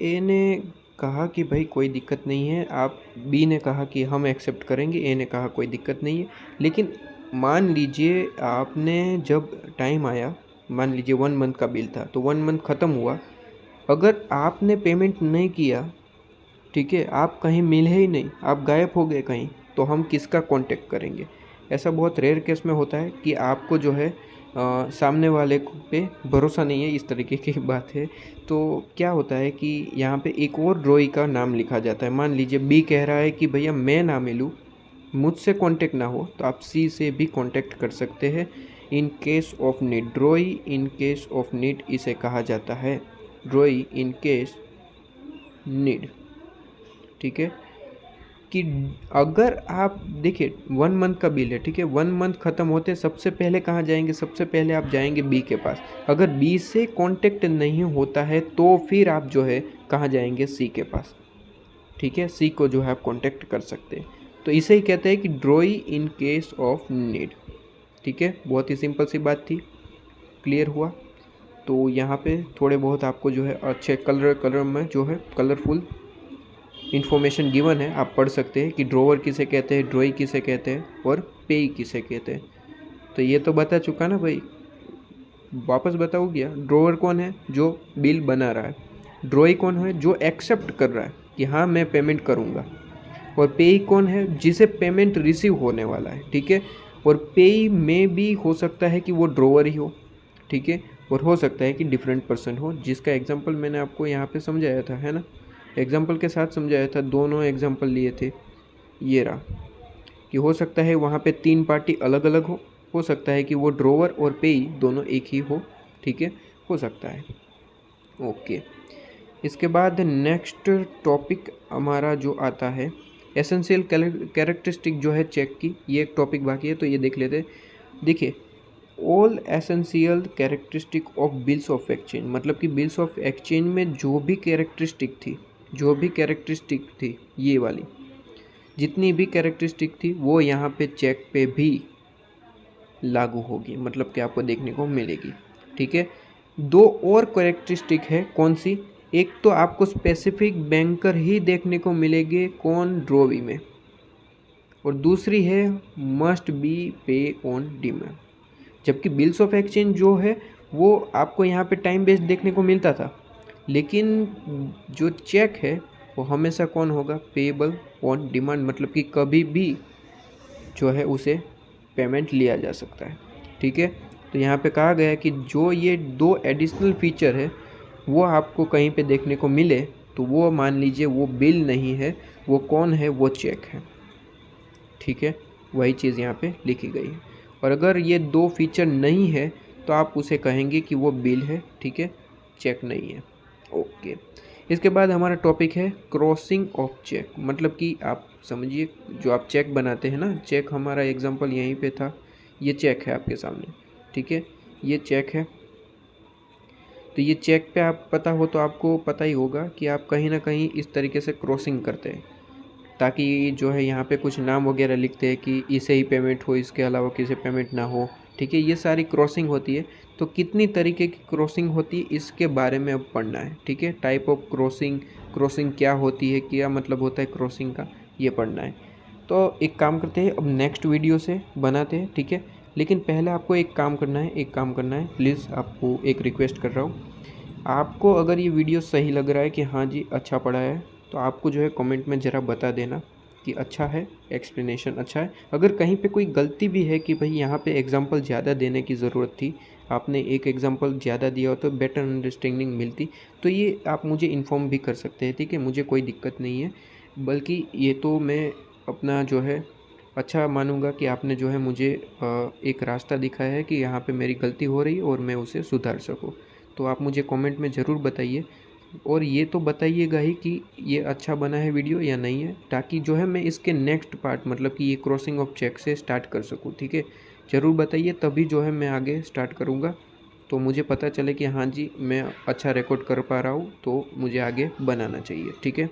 ए ने कहा कि भाई कोई दिक्कत नहीं है, आप, बी ने कहा कि हम एक्सेप्ट करेंगे, ए ने कहा कोई दिक्कत नहीं है। लेकिन मान लीजिए आपने जब टाइम आया, मान लीजिए 1 मंथ का बिल था, तो 1 मंथ ख़त्म हुआ, अगर आपने पेमेंट नहीं किया, ठीक है, आप कहीं मिले ही नहीं, आप गायब हो गए कहीं, तो हम किसका कांटेक्ट करेंगे। ऐसा बहुत रेयर केस में होता है कि आपको जो है सामने वाले पे भरोसा नहीं है, इस तरीके की बात है। तो क्या होता है कि यहाँ पे एक और ड्रोई का नाम लिखा जाता है। मान लीजिए बी कह रहा है कि भैया मैं ना मिलूँ, मुझसे कांटेक्ट ना हो, तो आप सी से भी कांटेक्ट कर सकते हैं। In case of need, drawee in case of need इसे कहा जाता है, ड्रोई इन केस नीड। ठीक है, कि अगर आप देखिए 1 मंथ का बिल है, ठीक है, 1 मंथ ख़त्म होते सबसे पहले कहाँ जाएंगे, सबसे पहले आप जाएंगे बी के पास। अगर बी से कांटेक्ट नहीं होता है तो फिर आप जो है कहाँ जाएंगे, सी के पास। ठीक है, सी को जो है आप कांटेक्ट कर सकते हैं। तो इसे ही कहते हैं कि ड्रोई इन केस ऑफ नीड। ठीक है, बहुत ही सिंपल सी बात थी, क्लियर हुआ। तो यहाँ पे थोड़े बहुत आपको जो है अच्छे कलर में जो है कलरफुल इन्फॉर्मेशन गिवन है, आप पढ़ सकते हैं कि ड्रोवर किसे कहते हैं, ड्रोई किसे कहते हैं और पेई किसे कहते हैं। तो ये तो बता चुका ना भाई, वापस बताओ क्या, ड्रोवर कौन है, जो बिल बना रहा है, ड्रोई कौन है, जो एक्सेप्ट कर रहा है कि हाँ मैं पेमेंट करूँगा, और पेई कौन है, जिसे पेमेंट रिसीव होने वाला है। ठीक है, और पेई में भी हो सकता है कि वो ड्रोवर ही हो। ठीक है, और हो सकता है कि डिफरेंट पर्सन हो, जिसका एग्जांपल मैंने आपको यहाँ पे समझाया था, है ना, एग्जाम्पल के साथ समझाया था, दोनों एग्जाम्पल लिए थे। ये रहा कि हो सकता है वहाँ पे 3 पार्टी अलग अलग हो सकता है कि वो ड्रोवर और पेई दोनों एक ही ठीक है, हो सकता है। ओके, इसके बाद नेक्स्ट टॉपिक हमारा जो आता है, एसेंशियल कैरेक्टरिस्टिक जो है चेक की, ये एक टॉपिक बाकी है, तो ये देख लेते हैं। देखिए all essential characteristic of bills of exchange, मतलब कि बिल्स ऑफ एक्सचेंज में जो भी कैरेक्टरिस्टिक थी, ये वाली जितनी भी कैरेक्टरिस्टिक थी वो यहाँ पे चेक पे भी लागू होगी, मतलब कि आपको देखने को मिलेगी। ठीक है, दो और कैरेक्टरिस्टिक है, कौन सी? एक तो आपको स्पेसिफिक बैंकर ही देखने को मिलेंगे कौन, ड्रॉवी में, और दूसरी है मस्ट बी पे ऑन डिमांड। जबकि बिल्स ऑफ एक्सचेंज जो है वो आपको यहाँ पे टाइम बेस्ड देखने को मिलता था, लेकिन जो चेक है वो हमेशा कौन होगा, पेएबल ऑन डिमांड, मतलब कि कभी भी जो है उसे पेमेंट लिया जा सकता है। ठीक है, तो यहाँ पे कहा गया है कि जो ये दो एडिशनल फीचर है वो आपको कहीं पे देखने को मिले तो वो मान लीजिए वो बिल नहीं है, वो कौन है, वो चेक है। ठीक है, वही चीज़ यहाँ पे लिखी गई है। और अगर ये दो फीचर नहीं है तो आप उसे कहेंगे कि वो बिल है, ठीक है, चेक नहीं है। ओके, इसके बाद हमारा टॉपिक है क्रॉसिंग ऑफ चेक, मतलब कि आप समझिए जो आप चेक बनाते हैं ना, चेक हमारा एग्जांपल यहीं पे था, ये चेक है आपके सामने। ठीक है, ये चेक है, तो ये चेक पे आप पता हो तो आपको पता ही होगा कि आप कहीं ना कहीं इस तरीके से क्रॉसिंग करते हैं, ताकि जो है यहाँ पे कुछ नाम वगैरह लिखते हैं कि इसे ही पेमेंट हो, इसके अलावा किसी पेमेंट ना हो। ठीक है, ये सारी क्रॉसिंग होती है। तो कितनी तरीके की क्रॉसिंग होती है इसके बारे में अब पढ़ना है। ठीक है, टाइप ऑफ क्रॉसिंग, क्रॉसिंग क्या होती है, क्या मतलब होता है क्रॉसिंग का, ये पढ़ना है। तो एक काम करते हैं, अब नेक्स्ट वीडियो से बनाते हैं। ठीक है, लेकिन पहले आपको एक काम करना है, प्लीज़ आपको एक रिक्वेस्ट कर रहा हूँ, आपको अगर ये वीडियो सही लग रहा है कि हाँ जी अच्छा पढ़ा है, तो आपको जो है कमेंट में ज़रा बता देना कि अच्छा है, एक्सप्लेनेशन अच्छा है। अगर कहीं पे कोई गलती भी है कि भाई यहाँ पे एग्जांपल ज़्यादा देने की ज़रूरत थी, आपने एक एग्जांपल ज़्यादा दिया हो तो बेटर अंडरस्टैंडिंग मिलती, तो ये आप मुझे इन्फॉर्म भी कर सकते हैं। ठीक है, मुझे कोई दिक्कत नहीं है, बल्कि ये तो मैं अपना जो है अच्छा मानूंगा कि आपने जो है मुझे एक रास्ता दिखाया है कि यहाँ पे मेरी गलती हो रही है और मैं उसे सुधार सकूँ। तो आप मुझे कमेंट में ज़रूर बताइए, और ये तो बताइएगा ही कि ये अच्छा बना है वीडियो या नहीं है, ताकि जो है मैं इसके नेक्स्ट पार्ट, मतलब कि ये क्रॉसिंग ऑफ चेक से स्टार्ट कर सकूँ। ठीक है, ज़रूर बताइए, तभी जो है मैं आगे स्टार्ट करूँगा, तो मुझे पता चले कि हाँ जी मैं अच्छा रिकॉर्ड कर पा रहा हूँ, तो मुझे आगे बनाना चाहिए। ठीक है।